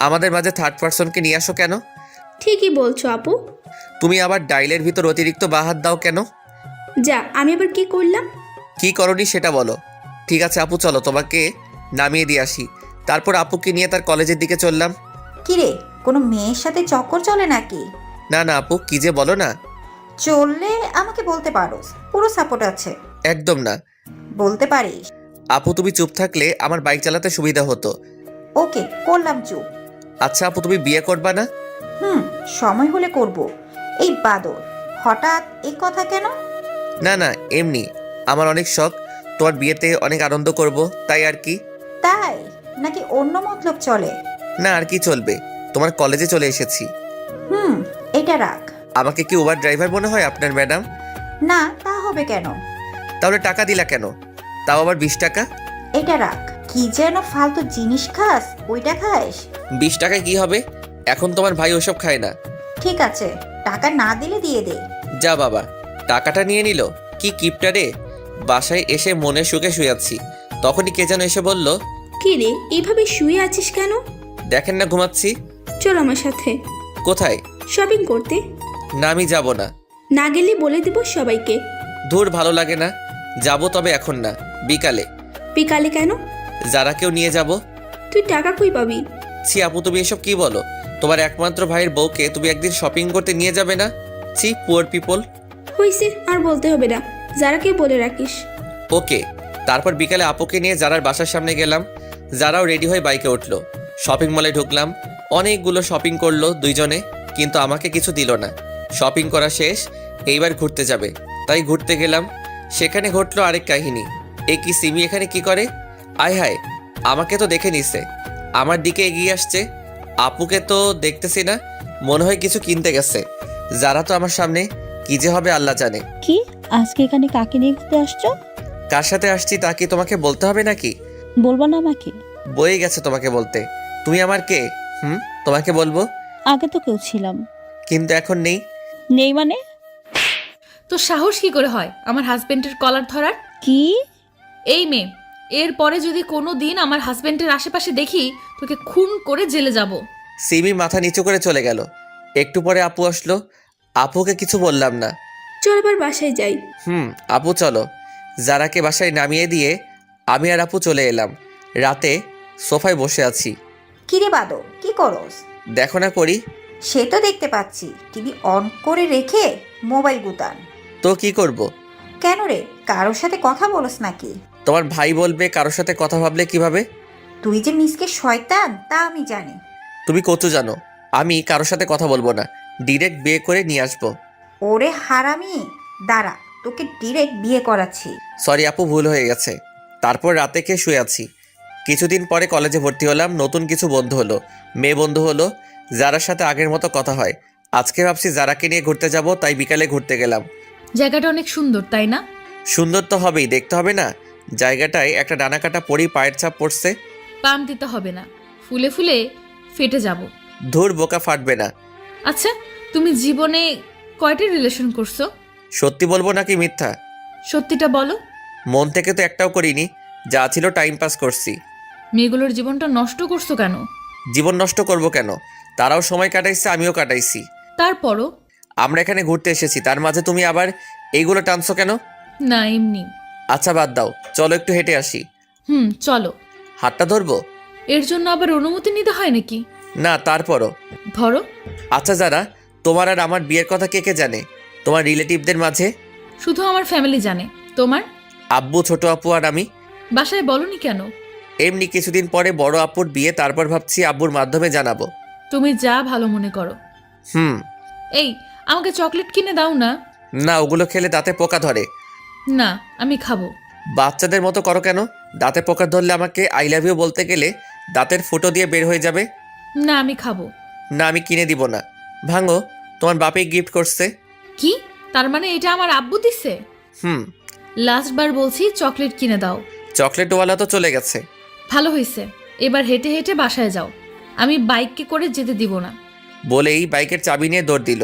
A: আমাদের মাঝে থার্ড পার্সনকে নিয়ে আসো কেন?
D: ঠিকই বলছো আপু।
A: তুমি আবার ডাইলের ভিতর অতিরিক্ত বাহাত দাও কেন?
D: যা, আমি আবার কি করলাম?
A: কি করনি সেটা বলো। ঠিক আছে আপু, চলো তোমাকে নামিয়ে দিয়ে আসি। তারপর আপুকে নিয়ে তার কলেজের দিকে চললাম।
C: কিরে, কোনো মেয়ের সাথে চক্কর চলে নাকি?
A: না না আপু, কি যে বলো না।
C: চললে আমাকে বলতে পারোস, পুরো সাপোর্ট আছে।
A: একদম না।
C: বলতে পারিস।
A: আপু, তুমি চুপ থাকলে আমার বাইক চালাতে সুবিধা হতো।
C: ওকে, করলাম চুপ।
A: আচ্ছা আপু, তুমি বিয়ে করবা না?
C: সময় হলে করব। এই বাদর, হঠাৎ এই কথা কেন?
A: না না, এমনি আমার অনেক শখ তোমার বিয়েতে অনেক আনন্দ করব, তাই আর কি।
C: তাই নাকি অন্য মতলব চলে?
A: না, আর কি চলবে, তোমার কলেজে চলে এসেছি।
C: এটা রাখ।
A: আমাকে কি উবার ড্রাইভার মনে হয় আপনার ম্যাডাম?
C: না, তা হবে কেন?
A: তাহলে টাকা দিলা কেন? তাও আবার 20 টাকা।
C: এটা রাখ। কি যেন ফালতু জিনিস খাস, ওইটা খাস।
A: 20 টাকায় কি হবে? এখন তোমার ভাই ওসব খায় না।
C: ঠিক আছে, টাকা না দিলে দিয়ে দে।
A: যা বাবা, টাকাটা নিয়ে নিল। কি কিপটা রে। বাসায় এসে মনে সুখে শুয়েছি, তখনই কে যেন এসে বলল,
D: কি রে, এইভাবে শুয়ে আছিস কেন?
A: দেখেন না ঘুমাচ্ছি।
D: চল আমার সাথে
A: কোথায়?
D: শপিং করতে।
A: না, আমি যাব না।
D: না গেলে বলে দেব সবাইকে।
A: দূর, ভালো লাগে না। যাব, তবে এখন না, বিকালে।
D: বিকালে কেন?
A: যারা কেউ নিয়ে যাব।
D: তুই টাকা কই পাবি?
A: ছি আপু, তুমি এসব কি বলো? তোমার একমাত্র ভাইয়ের বউকে তুমি একদিন শপিং করতে নিয়ে যাবে না? ছি, পুয়ার পিপল।
D: হইছে, আর বলতে হবে না, যারাকে বলে রাখিস।
A: ওকে। তারপর বিকালে আপুকে নিয়ে যারার বাসার সামনে গেলাম। যারাও রেডি হয়ে বাইকে উঠলো। শপিং মলে ঢুকলাম। অনেকগুলো শপিং করলো দুইজনে, কিন্তু আমাকে কিছু দিল না। শপিং করা শেষ, এইবার ঘুরতে যাবে, তাই ঘুরতে গেলাম। সেখানে ঘটলো আরেক কাহিনী। এ কি, সিমি এখানে কি করে? আয় হায়, আমাকে তো দেখে নিছে, আমার দিকে এগিয়ে আসছে। আপুকে তো দেখতেছি না, মনে হয় কিছু কিনতে গেছে। যারা তো আমার সামনে, কি যে হবে আল্লাহ জানে।
L: কি, আজকে এখানে কাকে নিয়ে ঘুরতে আসছো?
A: কার সাথে আসছি তা কি তোমাকে বলতে হবে নাকি?
L: বলবো না আমাকে?
A: বয়ে গেছে তোমাকে বলতে। তুমি আমার কে? তোমাকে বলবো।
L: আগে তো কেউ ছিলাম।
A: কিন্তু এখন নেই।
L: নেই মানে?
G: তো সাহস কি করে হয় আমার হাজবেন্ডের কলার ধরার?
L: কি?
G: এই মেয়ে, এর পরে যদি কোনো দিন আমার হাজবেন্ডের আশেপাশে দেখি, তোকে খুন করে জেলে যাব।
A: সিমি মাথা নিচু করে চলে গেল। একটু পরে আপু আসলো। আপুকে কিছু বললাম না।
D: চল এবার বাসায় যাই।
A: আপু চলো। যারাকে বাসায় নামিয়ে দিয়ে আমি আর আপু চলে এলাম। রাতে সোফায় বসে আছি।
C: কিরে বাদর, কি করস?
A: দেখো না করি।
C: সে তো দেখতে পাচ্ছি, টিভি অন করে রেখে মোবাইল গুতান।
A: তো কি করব?
C: কেন রে, কারোর সাথে কথা বলস নাকি?
A: তোমার ভাই বলবে কারোর সাথে কথা ভাবলে কিভাবে?
C: তুই যে মিসকে শয়তান তা আমি জানি।
A: তুমি কত জানো? আমি কারোর সাথে কথা বলবো না, ডিরেক্ট বিয়ে করে নিয়ে আসবো।
C: ওরে হারামি, দাঁড়া, তোকে ডিরেক্ট বিয়ে করাচ্ছি।
A: সরি আপু, ভুল হয়ে গেছে। তারপর রাতে খেয়ে শুয়ে আছি। কিছুদিন পরে কলেজে ভর্তি হলাম। নতুন কিছু বন্ধু হলো, মেয়ে বন্ধু হলো, যারার সাথে আগের মতো কথা হয়। আজকে ভাবছি যারাকে নিয়ে ঘুরতে যাব, তাই বিকালে ঘুরতে গেলাম।
G: জায়গাটা অনেক সুন্দর, তাই না?
A: সুন্দর তো হবেই, দেখতে হবে না? জায়গাটায় একটা ডানা কাটা পরি পায়ের ছাপ পড়ছে।
G: পাম দিতে হবে না, ফুলে ফুলে ফেটে যাব।
A: ধুর, বোকা ফাটবে না।
G: আচ্ছা, তুমি জীবনে কয়টা রিলেশন করছো?
A: সত্যি বলবো নাকি মিথ্যা?
G: সত্যিটা বলো।
A: মন থেকে তো একটাও করিনি, যা ছিল টাইম পাস করছি।
G: মেয়েগুলোর জীবনটা নষ্ট করছো কেন?
A: জীবন নষ্ট করব কেন? তারাও সময় কাটাইছে, আমিও কাটাইছি।
G: তারপরও?
A: আমরা এখানে ঘুরতে এসেছি, তার মাঝে তুমি আবার এইগুলো টানছো কেন?
G: না, এমনি।
A: আচ্ছা বাদ দাও, চলো একটু হেঁটে আসি।
G: চলো।
A: হাতটা ধরবো?
G: এর জন্য আবার অনুমতি নিতে হয় নাকি?
A: না, তারপরও।
G: ধরো।
A: আচ্ছা যারা, তোমার আর আমার বিয়ের কথা কে কে জানে তোমার রিলেটিভদের মাঝে?
G: শুধু আমার ফ্যামিলি জানে। তোমার?
A: আব্বু, ছোট আপু আর আমি।
G: বাসায় বলনি কেন?
A: এমনি কিছুদিন পরে বড় আপুর বিয়ে, তারপর ভাবছি আব্বুর মাধ্যমে জানাবো।
G: তুমি যা ভালো মনে করো। এই, আমাকে চকলেট কিনে দাও না।
A: না, ওগুলো খেলে দাঁতে পোকা ধরে।
G: না, আমি খাবো।
A: বাচ্চাদের মতো করো কেন? দাঁতে পোকা ধরলে আমাকে আই লাভ ইউ বলতে গেলে দাঁতের ফুটো দিয়ে বের হয়ে যাবে।
G: না, আমি খাবো।
A: না, আমি কিনে দিব না। ভাঙো, তোমার বাপে গিফট করছে।
G: কি? তার মানে এটা আমার আব্বু দিছে? লাস্ট বার বলছি চকলেট কিনে দাও।
A: চকলেটওয়ালা তো চলে গেছে।
G: ভালো হয়েছে, এবার হেঁটে হেঁটে বাসায় যাও। আমি বাইককে করে যেতে দিব না।
A: বলেই বাইকের চাবি নিয়ে দৌড় দিল।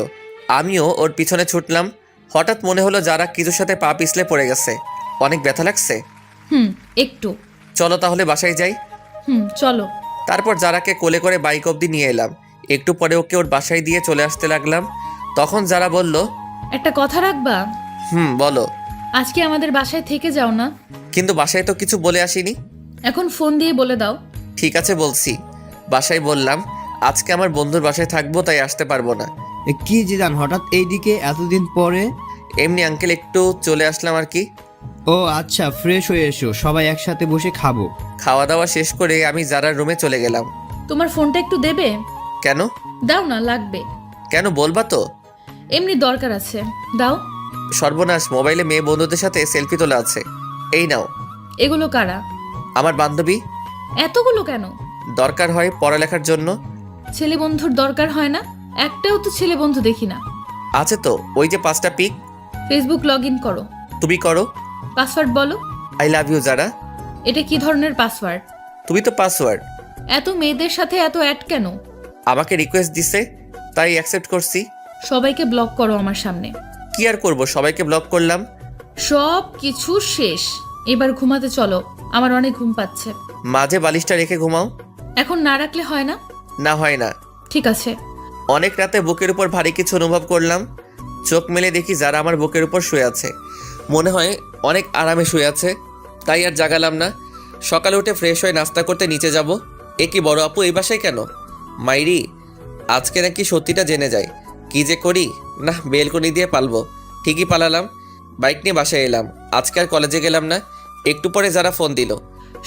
A: আমিও ওর পিছনে ছুটলাম। হঠাৎ মনে হলো যারা কিছুর সাথে পা পিছলে পড়ে গেছে। অনেক ব্যথা লাগছে।
G: একটু।
A: চলো তাহলে বাসায় যাই।
G: চলো।
A: তারপর যারাকে কোলে করে বাইক অবধি নিয়ে এলাম। একটু পরে ওকে ওর বাসায় দিয়ে চলে আসতে লাগলাম। তখন যারা বলল,
G: একটা কথা রাখবা?
A: বলো।
G: আজকে আমাদের বাসায় থেকে যাও না।
A: কিন্তু বাসায় তো কিছু বলে আসিনি।
G: এখন ফোন দিয়ে বলে দাও।
A: ঠিক আছে বলছি। বাসায় বললাম আজকে আমার বন্ধুর বাসায় থাকবো, তাই আসতে পারবো না।
F: কি জিদান, হঠাৎ এইদিকে এতদিন পরে?
A: এমনি আঙ্কেল, একটু চলে আসলাম আর কি।
F: ও আচ্ছা, ফ্রেশ হয়ে এসো, সবাই একসাথে বসে খাবো।
A: খাওয়া দাওয়া শেষ করে আমি যারার রুমে চলে গেলাম।
G: তোমার ফোনটা একটু দেবে?
A: কেন?
G: দাও না, লাগবে।
A: কেন, বলবা তো?
G: এমনি দরকার আছে, দাও।
A: সর্বনাশ, মোবাইলে মেয়ে বন্ধুদের সাথে সেলফি তোলা আছে। এই নাও।
G: এগুলো কারা?
A: আমার বান্ধবী।
G: এতগুলো কেন?
A: দরকার হয় পড়ালেখার জন্য।
G: ছেলে বন্ধুর দরকার হয় না? একটাও তো ছেলে বন্ধু দেখি না।
A: আছে তো, ওই যে 5টা পিক।
G: ফেসবুক লগ ইন করো।
A: তুমি করো।
G: পাসওয়ার্ড বলো।
A: আই লাভ ইউ যারা।
G: এটা কি ধরনের পাসওয়ার্ড?
A: তুমি তো পাসওয়ার্ড।
G: এত মেয়েদের সাথে এত অ্যাড কেন?
A: আমাকে রিকোয়েস্ট দিছে, তাই অ্যাকসেপ্ট করছি।
G: সবাইকে ব্লক করো আমার সামনে।
A: কি আর করব, সবাইকে ব্লক করলাম।
G: সব কিছু শেষ, এবার ঘুমাতে চলো, আমার অনেক ঘুম পাচ্ছে।
A: মাঝে বালিশটা রেখে ঘুমাও।
G: এখন না রাখলে হয় না?
A: না, হয় না।
G: ঠিক আছে।
A: অনেক রাতে বুকের উপর ভারী কিছু অনুভব করলাম। চোখ মেলে দেখি যারা আমার বুকের উপর শুয়ে আছে। মনে হয় অনেক আরামে শুয়ে আছে, তাই আর জাগালাম না। সকালে উঠে ফ্রেশ হয়ে নাস্তা করতে নিচে যাব। এ কি, বড় আপু এই বাসায় কেন? মাইরি, আজকে নাকি সত্যিটা জেনে যায়। কি যে করি, না বেলকনি দিয়ে পালবো। ঠিকই পালালাম। বাইক নিয়ে বাসায় এলাম। আজকে আর কলেজে গেলাম না। একটু পরে যারা ফোন দিল।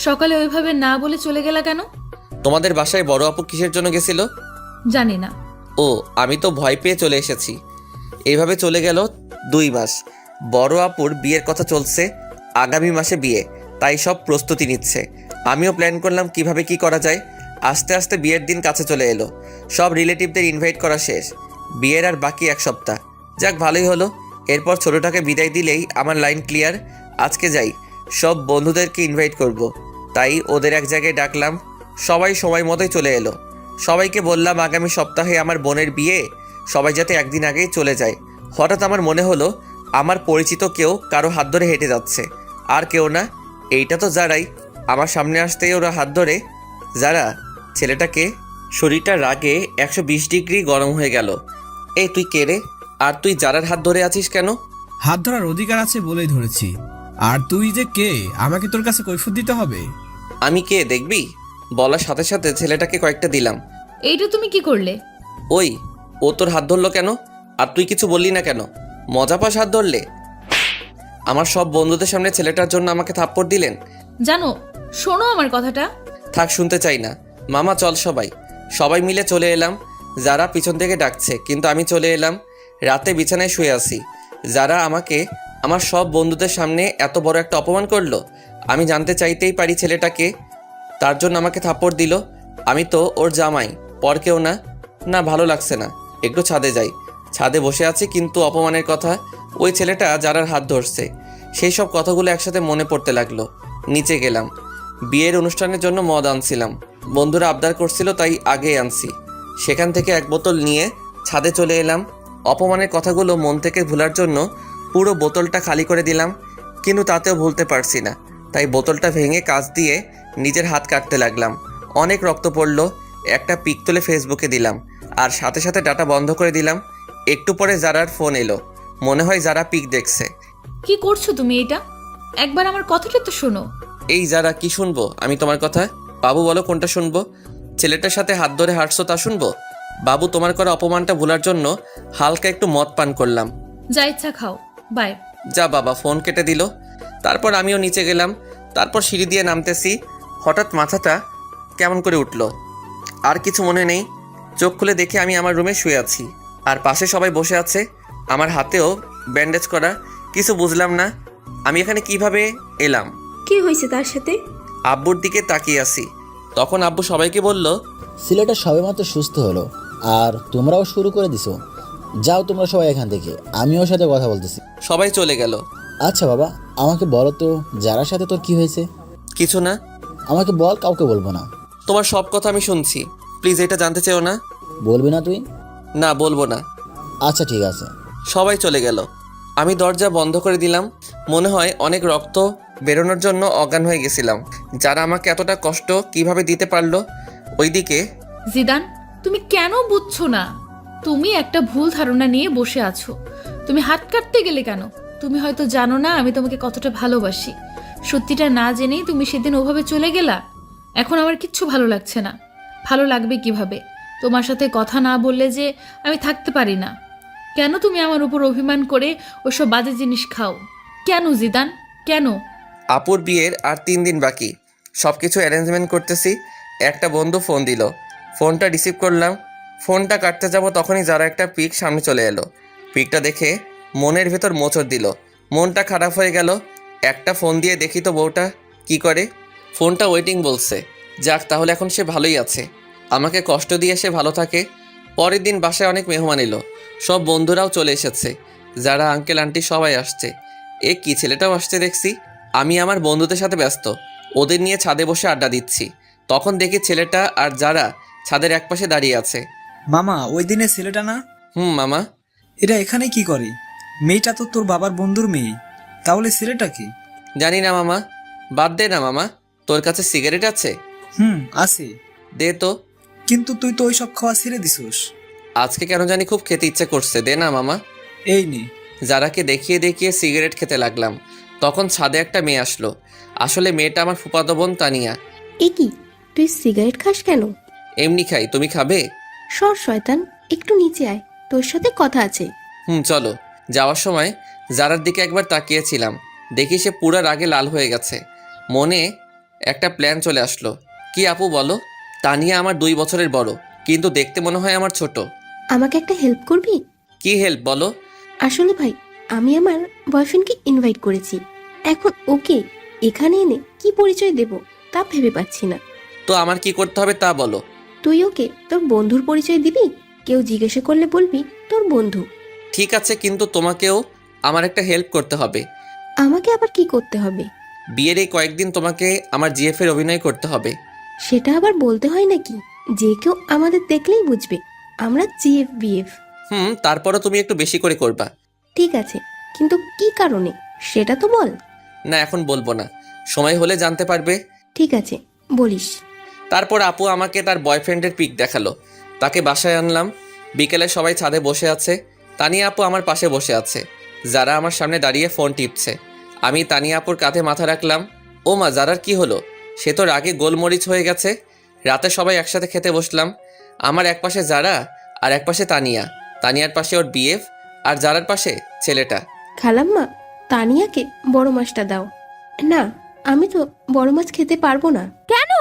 G: সকালে ওইভাবে না বলে চলে গেলা কেন?
A: তোমাদের বাসায় বড় আপু কিসের জন্য গেছিল?
G: জানি না।
A: ও, আমি তো ভয় পেয়ে চলে এসেছি। এইভাবে চলে গেল 2 মাস। বড় আপুর বিয়ের কথা চলছে, আগামী মাসে বিয়ে, তাই সব প্রস্তুতি নিচ্ছে। আমিও প্ল্যান করলাম কিভাবে কি করা যায়। আস্তে আস্তে বিয়ের দিন কাছে চলে এলো। সব রিলেটিভদের ইনভাইট করা শেষ। বিয়ের আর বাকি 1 সপ্তাহ। যাক, ভালোই হলো। এরপর ছোটোটাকে বিদায় দিলেই আমার লাইন ক্লিয়ার। আজকে যাই, সব বন্ধুদেরকে ইনভাইট করব। তাই ওদের এক জায়গায় ডাকলাম। সবাই সময় মতোই চলে এলো। সবাইকে বললাম আগামী সপ্তাহে আমার বোনের বিয়ে, সবাই যাতে একদিন আগেই চলে যায়। হঠাৎ আমার মনে হলো আমার পরিচিত কেউ কারো হাত ধরে হেঁটে যাচ্ছে। আর কেউ না, এইটা তো যারাই। আমার সামনে আসতেই ওরা হাত ধরে। যারা, ছেলেটাকে। শরীরটা রাগে 120 ডিগ্রি গরম হয়ে গেল। এই তুই কে রে? আর তুই যারার হাত ধরে আছিস কেন?
I: হাত ধরার অধিকার আছে বলেই ধরেছি। আর তুই যে কে, আমাকে তোর কাছে কৈফিয়ত দিতে হবে?
A: আমি কে দেখবি? বলার সাথে সাথে ছেলেটাকে কয়েকটা দিলাম।
G: এইটা তুমি কি করলে?
A: ওই, ও তোর হাত ধরলো কেন? আর তুই কিছু বললি না কেন? মজা পাস হাত ধরলে? আমার সব বন্ধুদের সামনে ছেলেটার জন্য আমাকে থাপ্পড় দিলেন।
G: জানো, শোনো আমার কথাটা।
A: থাক, শুনতে চাই না। মামা চল, সবাই মিলে চলে এলাম। যারা পিছন থেকে ডাকছে, কিন্তু আমি চলে এলাম। রাতে বিছানায় শুয়ে আছি। যারা আমাকে আমার সব বন্ধুদের সামনে এত বড় একটা অপমান করলো। আমি জানতে চাইতেই পারি ছেলেটাকে, তার জন্য আমাকে থাপ্পড় দিল। আমি তো ওর জামাই, পর কেউ না। না, ভালো লাগছে না। একটু ছাদে যাই। ছাদে বসে আছি, কিন্তু অপমানের কথা, ওই ছেলেটা যারার হাত ধরছে, সেই সব কথাগুলো একসাথে মনে পড়তে লাগলো। নিচে গেলাম। বিয়ের অনুষ্ঠানের জন্য মদ আনছিলাম, বন্ধুরা আবদার করছিল তাই আগেই আনছি। সেখান থেকে এক বোতল নিয়ে ছাদে চলে এলাম। অপমানের কথাগুলো মন থেকে ভুলার জন্য পুরো বোতলটা খালি করে দিলাম, কিন্তু তাতেও ভুলতে পারছি না। তাই বোতলটা ভেঙে কাঁচ দিয়ে নিজের হাত কাটতে লাগলাম। অনেক রক্ত পড়লো। একটা পিক তুলে ফেসবুকে দিলাম আর সাথে সাথে ডাটা বন্ধ করে দিলাম। একটু পরে যারার ফোন এলো, মনে হয় যারা পিক দেখছে।
G: কি করছো তুমি এটা? একবার আমার কথাটা তো শোনো।
A: এই যারা, কি শুনবো আমি তোমার কথা? বাবু বলো কোনটা শুনবো? ছেলেটার সাথে হাত ধরে হাঁটছো তা শুনবো? বাবু, তোমার করা অপমানটা ভোলার জন্য হালকা একটু মদ পান করলাম।
G: যা ইচ্ছা খাও, বাই।
A: যা বাবা, ফোন কেটে দিল। তারপর আমিও নিচে গেলাম। তারপর সিঁড়ি দিয়ে নামতেছি, হঠাৎ মাথাটা কেমন করে উঠলো। আর কিছু মনে নেই। চোখ খুলে দেখে আমি আমার রুমে শুয়ে আছি, আর পাশে সবাই বসে আছে। আমার হাতেও ব্যান্ডেজ করা। কিছু বুঝলাম না আমি এখানে কিভাবে এলাম।
D: কি হয়েছে তার সাথে?
A: আব্বুর দিকে তাকিয়ে আছি। তখন আব্বু সবাইকে বলল,
B: ছেলেটা সবেমাত্র সুস্থ হলো আর তোমরাও শুরু করে দিছো। যাও তোমরা সবাই এখান থেকে, আমি ওর সাথে কথা বলতেছি।
A: সবাই চলে গেল।
B: আচ্ছা বাবা, আমাকে বলো তো যারার সাথে তোর কি হয়েছে?
A: কিছু না।
B: আমাকে বল, কাউকে বলবো না।
A: তোমার সব কথা আমি শুনছি, প্লিজ এটা জানতে চাও না?
B: বলবি না তুই?
A: না, বলবো না।
B: আচ্ছা ঠিক আছে।
A: সবাই চলে গেল। আমি দরজা বন্ধ করে দিলাম। মনে হয় অনেক রক্ত বেরোনোর জন্য অজ্ঞান হয়ে গেছিলাম। যারা আমাকে এতটা কষ্ট কিভাবে দিতে পারলো। ওইদিকে
G: জিদান, তুমি কেন বুঝছো না? তুমি একটা ভুল ধারণা নিয়ে বসে আছো। তুমি হাত কাটতে গেলে কেন? তুমি হয়তো জানো না আমি তোমাকে কতটা ভালোবাসি। সত্যিটা না জেনেই তুমি সেদিন ওভাবে চলে গেলা। এখন আমার কিচ্ছু ভালো লাগছে না। ভালো লাগবে কিভাবে? তোমার সাথে কথা না বললে যে আমি থাকতে পারি না। কেন তুমি আমার উপর অভিমান করে ওসব বাজে জিনিস খাও? কেন জিদান, কেন?
A: আপুর বিয়ের আর 3 দিন বাকি। সব কিছু অ্যারেঞ্জমেন্ট করতেছি। একটা বন্ধু ফোন দিল, ফোনটা রিসিভ করলাম। ফোনটা কাটতে যাব তখনই যারা একটা পিক সামনে চলে এলো। পিকটা দেখে মনের ভেতর মোচড় দিল। মনটা খারাপ হয়ে গেল। একটা ফোন দিয়ে দেখি তো বউটা কি করে। ফোনটা ওয়েটিং বলছে। যাক, তাহলে এখন সে ভালোই আছে। আমাকে কষ্ট দিয়ে সে ভালো থাকে। পরের দিন বাসায় অনেক মেহমান এলো। সব বন্ধুরাও চলে এসেছে। যারা আঙ্কেল আন্টি সবাই আসছে। এ কি, ছেলেটাও আসছে দেখছি। আমি আমার বন্ধুদের সাথে ব্যস্ত, ওদের নিয়ে ছাদে বসে আড্ডা দিচ্ছি। তখন দেখি ছেলেটা আর যারা ছাদের একপাশে দাঁড়িয়ে আছে।
M: মামা, ওই দিনের ছেলেটা না?
A: মামা।
M: এটা এখানে কি করে? মেয়েটা তো তোর বাবার বন্ধুর মেয়ে। তাহলে ছেলেটা কি?
A: জানি না মামা, বাদ দে না মামা। তোর কাছে সিগারেট আছে?
M: আছে।
A: দে তো।
M: কিন্তু তুই তো ওইসব খাওয়া ছেড়ে দিছিস।
A: আজকে কেন জানি খুব খেতে ইচ্ছে করছে, দে না মামা।
M: এই নে।
A: যারাকে দেখিয়ে দেখিয়ে সিগারেট খেতে লাগলাম। তখন ছাদে একটা মেয়ে আসলো। আসলে মেয়েটা আমার ফুফাতো বোন তানিয়া।
D: এ কি, তুই সিগারেট খাস কেন?
A: এমনি খাই, তুমি খাবে?
D: সর শয়তান, একটু নিচে আয়, তোর সাথে কথা আছে।
A: চলো। যাওয়ার সময় যারার দিকে একবার তাকিয়েছিলাম, দেখি সে পুরা রাগে লাল হয়ে গেছে। মনে একটা প্ল্যান চলে আসলো। কি আপু বলো? তানিয়া আমার 2 বছরের বড়, কিন্তু দেখতে মনে হয় আমার ছোট।
D: আমাকে একটা হেল্প করবি?
A: কি হেল্প বলো?
D: আসলে ভাই, আমি আমার বয়ফ্রেন্ডকে ইনভাইট করেছি। এখন ওকে এখানে এনে কি পরিচয় দেব তা ভেবে পাচ্ছি না।
A: তো আমার কি করতে হবে তা বলো।
D: তুই ওকে তোর বন্ধুর পরিচয় দিবি। কেউ জিজ্ঞাসা করলে বলবি তোর বন্ধু।
A: ঠিক আছে, কিন্তু তোমাকেও আমার একটা হেল্প করতে হবে।
D: আমাকে আবার কি করতে হবে?
A: বিয়ের এই কয়েকদিন তোমাকে আমার জিএফ এর অভিনয় করতে হবে।
D: সেটা আবার বলতে হয় নাকি? যে কেউ আমাদের দেখলেই বুঝবে আমরা জিএফ বিএফ।
A: তারপরও তুমি একটু বেশি করে করবা।
D: ঠিক আছে, কিন্তু কি কারণে সেটা তো বল।
A: না, এখন বলবো না, সময় হলে জানতে পারবে।
D: ঠিক আছে, বলিস।
A: তারপর আপু আমাকে তার বয়ফ্রেন্ডের পিক দেখালো। তাকে বাসায় আনলাম। বিকেলে সবাই ছাদে বসে আছে। তানিয়া আপু আমার পাশে বসে আছে। যারা আমার সামনে দাঁড়িয়ে ফোন টিপছে। আমি তানিয়া আপুর কাঁধে মাথা রাখলাম। ও মা, যারার কি হলো? সে তো রাগে গোলমরিচ হয়ে গেছে। রাতে সবাই একসাথে খেতে বসলাম। আমার এক পাশে যারা আর এক পাশে তানিয়া। তানিয়ার পাশে ওর বিএফ আর যারার পাশে ছেলেটা।
D: খালাম্মা, তানিয়াকে বড় মাছটা দাও। না, আমি তো বড় মাছ খেতে পারবো না।
E: কেন?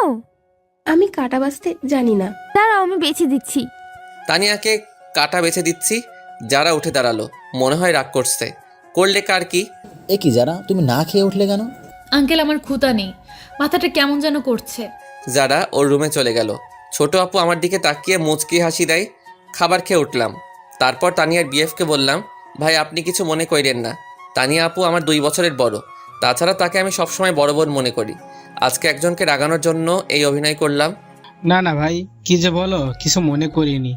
D: আমি কাটা বাছতে জানি না।
E: দাঁড়াও, আমি বেছে দিচ্ছি।
A: তানিয়াকে কাটা বেছে দিচ্ছি। যারা উঠে দাঁড়ালো, মনে হয় রাগ করছে। করলে কার কি?
B: এ কি যারা, তুমি না খেয়ে উঠলে কেন?
G: আঙ্কেল, আমার ক্ষুধা নেই, মাথাটা কেমন যেন করছে।
A: যারা ওর রুমে চলে গেল। ছোট আপু আমার দিকে তাকিয়ে মুচকি হাসি দেয়। খাবার খেয়ে উঠলাম। তারপর তানিয়ার বিএফকে বললাম, ভাই আপনি কিছু মনে করেন না। তানিয়া আপু আমার 2 বছরের বড়, তাছাড়া তাকে আমি সবসময় বড় বোন মনে করি। আজকে একজনকে রাগানোর জন্য এই অভিনয় করলাম।
H: না না ভাই, কি যে বলো, কিছু মনে করিনি।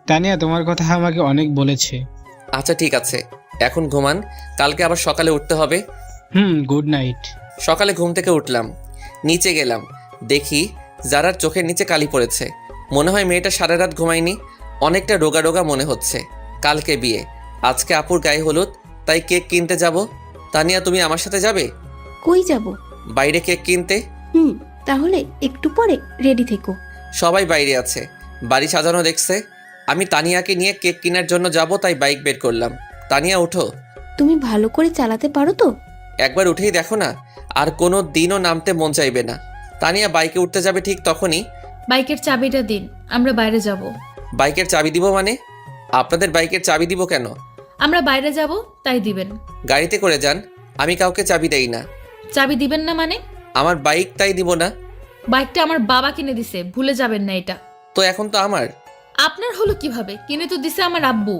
H: তানিয়া তোমার কথা আমাকে অনেক বলেছে।
A: আচ্ছা ঠিক আছে, এখন ঘুমান, কালকে আবার সকালে উঠতে হবে।
H: Good night.
A: সকালে ঘুম থেকে উঠলাম, নিচে গেলাম, দেখি যারার চোখের নিচে কালি পড়েছে। মনে হয় মেয়েটা সারা রাত ঘুমায়নি, অনেকটা রোগা রোগা মনে হচ্ছে। কালকে বিয়ে, আজকে আপুর গায়ে হলুদ, তাই কেক কিনতে যাব। তানিয়া তুমি আমার সাথে যাবে?
D: কই যাব?
A: বাইরে কেক কিনতে।
D: তাহলে একটু পরে রেডি থেকো।
A: সবাই বাইরে আছে, বাড়ি সাজানো দেখছে। আমি তানিয়াকে নিয়ে কেক কেনার জন্য যাব, তাই বাইক বের করলাম। তানিয়া ওঠো।
D: তুমি ভালো করে চালাতে পারো তো?
A: একবার উঠেই দেখো না, আর কোনো দিনও নামতে মন চাইবে না। তানিয়া বাইকে উঠতে যাবে ঠিক তখনই,
G: বাইকের চাবিটা দিন, আমরা বাইরে যাব।
A: বাইকের চাবি দিব মানে? আপনাদের বাইকের চাবি দিব কেন?
G: আমরা বাইরে যাব তাই দিবেন।
A: গাড়িতে করে যান, আমি কাউকে চাবি দেই না।
G: চাবি দিবেন না মানে?
A: আমার বাইক, তাই দিব না।
G: বাইকটা আমার বাবা কিনে দিছে, ভুলে যাবেন না এটা।
A: তো এখন তো আমার।
G: আপনার হলো কিভাবে? কিনে তো দিছে আমার আব্বু।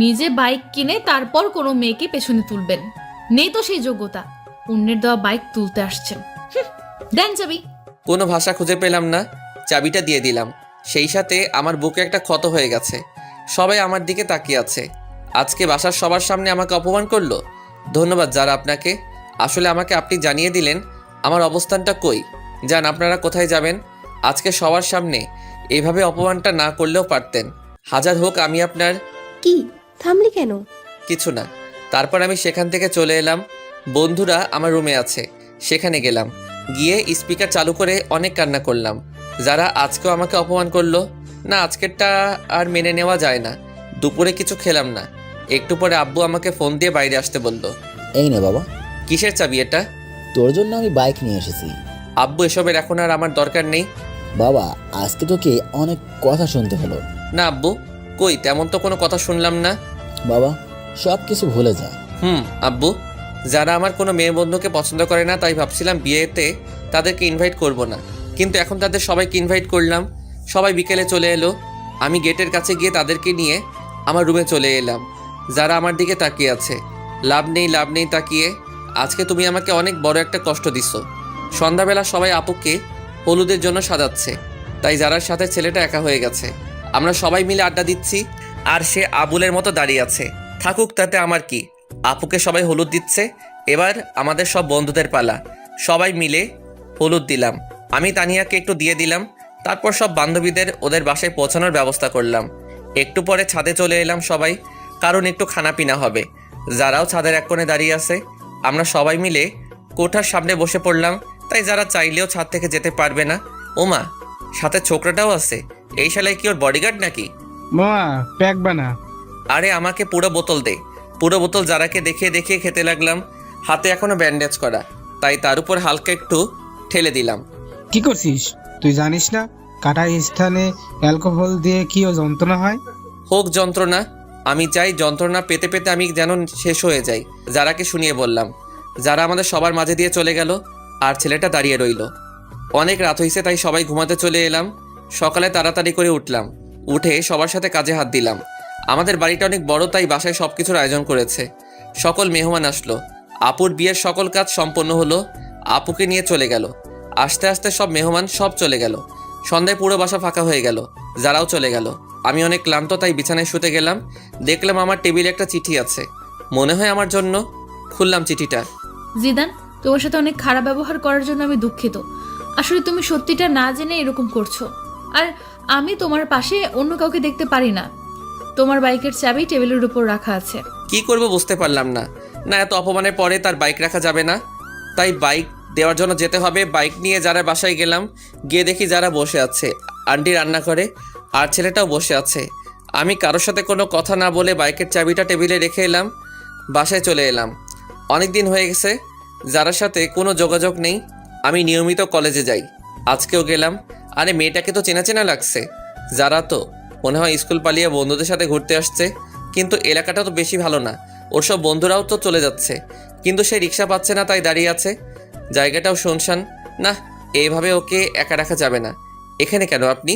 G: নিজে বাইক কিনে তারপর কোনো মেয়েকে পেছনে তুলবেন, নেই তো সেই যোগ্যতা। অন্যের দেওয়া বাইক তুলতে আসছেন। দেন চাবি।
A: কোনো ভাষা খুঁজে পেলাম না, চাবিটা দিয়ে দিলাম। সেই সাথে আমার বুকে একটা ক্ষত হয়ে গেছে। সবাই আমার দিকে তাকিয়ে আছে। আজকে বাসার সবার সামনে আমাকে অপমান করলো। ধন্যবাদ যারা আপনাকে। আসলে আমাকে আপনি জানিয়ে দিলেন আমার অবস্থানটা কই। যান, আপনারা কোথায় যাবেন? আজকে সবার সামনে এইভাবে অপমানটা না করলেও পারতেন। হাজার হোক আমি আপনার।
D: কি থামলি কেন?
A: কিছু না। তারপর আমি সেখান থেকে চলে এলাম। বন্ধুরা আমার রুমে আছে, সেখানে গেলাম। গিয়ে স্পিকার চালু করে অনেক কান্না করলাম। যারা আজকেও আমাকে অপমান করলো না, আজকেরটা আর মেনে নেওয়া যায় না। দুপুরে কিছু খেলাম না। একটু পরে আব্বু আমাকে ফোন দিয়ে বাইরে আসতে বলল।
B: এই নে বাবা।
A: কিসের চাবি এটা?
B: তোর জন্য আমি বাইক নিয়ে এসেছি।
A: আব্বু, এসবের এখন আর আমার দরকার নেই।
B: বাবা, আজকে তোকে অনেক কথা শুনতে হলো।
A: না আব্বু, কই তেমন তো কোনো কথা শুনলাম না।
B: বাবা, সব কিছু ভুলে যা।
A: আব্বু, যারা আমার কোনো মেয়ে বন্ধুকে পছন্দ করে না, তাই ভাবছিলাম বিয়েতে তাদেরকে ইনভাইট করব না, কিন্তু এখন তাদের সবাইকে ইনভাইট করলাম। সবাই বিকেলে চলে এলো। আমি গেটের কাছে গিয়ে তাদেরকে নিয়ে আমার রুমে চলে এলাম। যারা আমার দিকে তাকিয়ে আছে। লাভ নেই তাকিয়ে। আজকে তুমি আমাকে অনেক বড় একটা কষ্ট দিচ্ছ। সন্ধ্যাবেলা সবাই আপুকে হলুদের জন্য সাজাচ্ছে, তাই যারার সাথে ছেলেটা একা হয়ে গেছে। আমরা সবাই মিলে আড্ডা দিচ্ছি, আর সে আবুলের মতো দাঁড়িয়ে আছে। থাকুক, তাতে আমার কি। আপুকে সবাই হলুদ দিচ্ছে, এবার আমাদের সব বন্ধুদের পালা। সবাই মিলে হলুদ দিলাম। আমি তানিয়াকে একটু দিয়ে দিলাম। তারপর সব বান্ধবীদের ওদের বাসায় পৌঁছানোর ব্যবস্থা করলাম। একটু পরে ছাদে চলে এলাম সবাই, কারণ একটু খানাপিনা হবে। যারাও ছাদের এক কোণে দাঁড়িয়ে আছে। আমরা সবাই মিলে কোঠার সামনে বসে পড়লাম, তাই যারা চাইলেও ছাদ থেকে যেতে পারবে না। ওমা, সাথে ছোকরাটাও আছে। এই শালায় কি ওর বডিগার্ড নাকি?
H: মামা, প্যাক বানা।
A: আরে আমাকে পুরো বোতল দে। পুরো বোতল যারাকে দেখিয়ে দেখিয়ে খেতে লাগলাম। হাতে এখনো ব্যান্ডেজ করা, তাই তার উপর হালকা একটু ঠেলে দিলাম।
H: কি করছিস তুই জানিস না কাটা স্থানে অ্যালকোহল দিয়ে কি ও যন্ত্রণা হয়?
A: হোক যন্ত্রণা, আমি চাই যন্ত্রণা পেতে পেতে আমি যেন শেষ হয়ে যাই। যারাকে শুনিয়ে বললাম। যারা আমাদের সবার মাঝে দিয়ে চলে গেল, আর ছেলেটা দাঁড়িয়ে রইল। অনেক রাত হয়েছে, তাই সবাই ঘুমাতে চলে এলাম। সকালে তাড়াতাড়ি করে উঠলাম, উঠে সবার সাথে কাজে হাত দিলাম। আমাদের বাড়িটা অনেক বড়, তাই বাসায় সব কিছুর আয়োজন করেছে। সকল মেহমান আসলো। আপুর বিয়ের সকল কাজ সম্পন্ন হলো। আপুকে নিয়ে চলে গেল। আস্তে আস্তে সব মেহমান সব চলে গেল। সন্ধ্যায় পুরো বাসা ফাঁকা হয়ে গেল। যারাও চলে গেল। আমি অনেক ক্লান্ত, তাই বিছানায় শুতে গেলাম। দেখলাম আমার টেবিলে একটা চিঠি আছে, মনে হয় আমার জন্য। খুললাম চিঠিটা।
G: জিদান, তোমার সাথে অনেক খারাপ ব্যবহার করার জন্য আমি দুঃখিত। আসলে তুমি সত্যিটা না জেনে এরকম করছো, আর আমি তোমার পাশে অন্য কাউকে দেখতে পারি না। তোমার বাইকের চাবি টেবিলের উপর রাখা আছে।
A: কি করব বুঝতে পারলাম না। না, এত অপমানের পরে তার বাইক রাখা যাবে না, তাই বাইক দেওয়ার জন্য যেতে হবে। বাইক নিয়ে যারা বাসায় গেলাম, গিয়ে দেখি যারা বসে আছে। আন্টি রান্না করে, আর ছেলেটাও বসে আছে। আমি কারোর সাথে কোনো কথা না বলে বাইকের চাবিটা টেবিলে রেখে এলাম। বাসায় চলে এলাম। অনেক দিন হয়ে গেছে যারার সাথে কোনো যোগাযোগ নেই। আমি নিয়মিত কলেজে যাই, আজকেও গেলাম। আরে মেয়েটাকে তো চেনা চেনা লাগছে। যারা তো মনে হয় স্কুল পালিয়ে বন্ধুদের সাথে ঘুরতে আসছে, কিন্তু এলাকাটা তো বেশি ভালো না। ওর সব বন্ধুরাও তো চলে যাচ্ছে, কিন্তু সে রিক্সা পাচ্ছে না, তাই দাঁড়িয়ে আছে। জায়গাটাও শুনশান। না, এইভাবে ওকে একা রাখা যাবে না। এখানে কেন আপনি?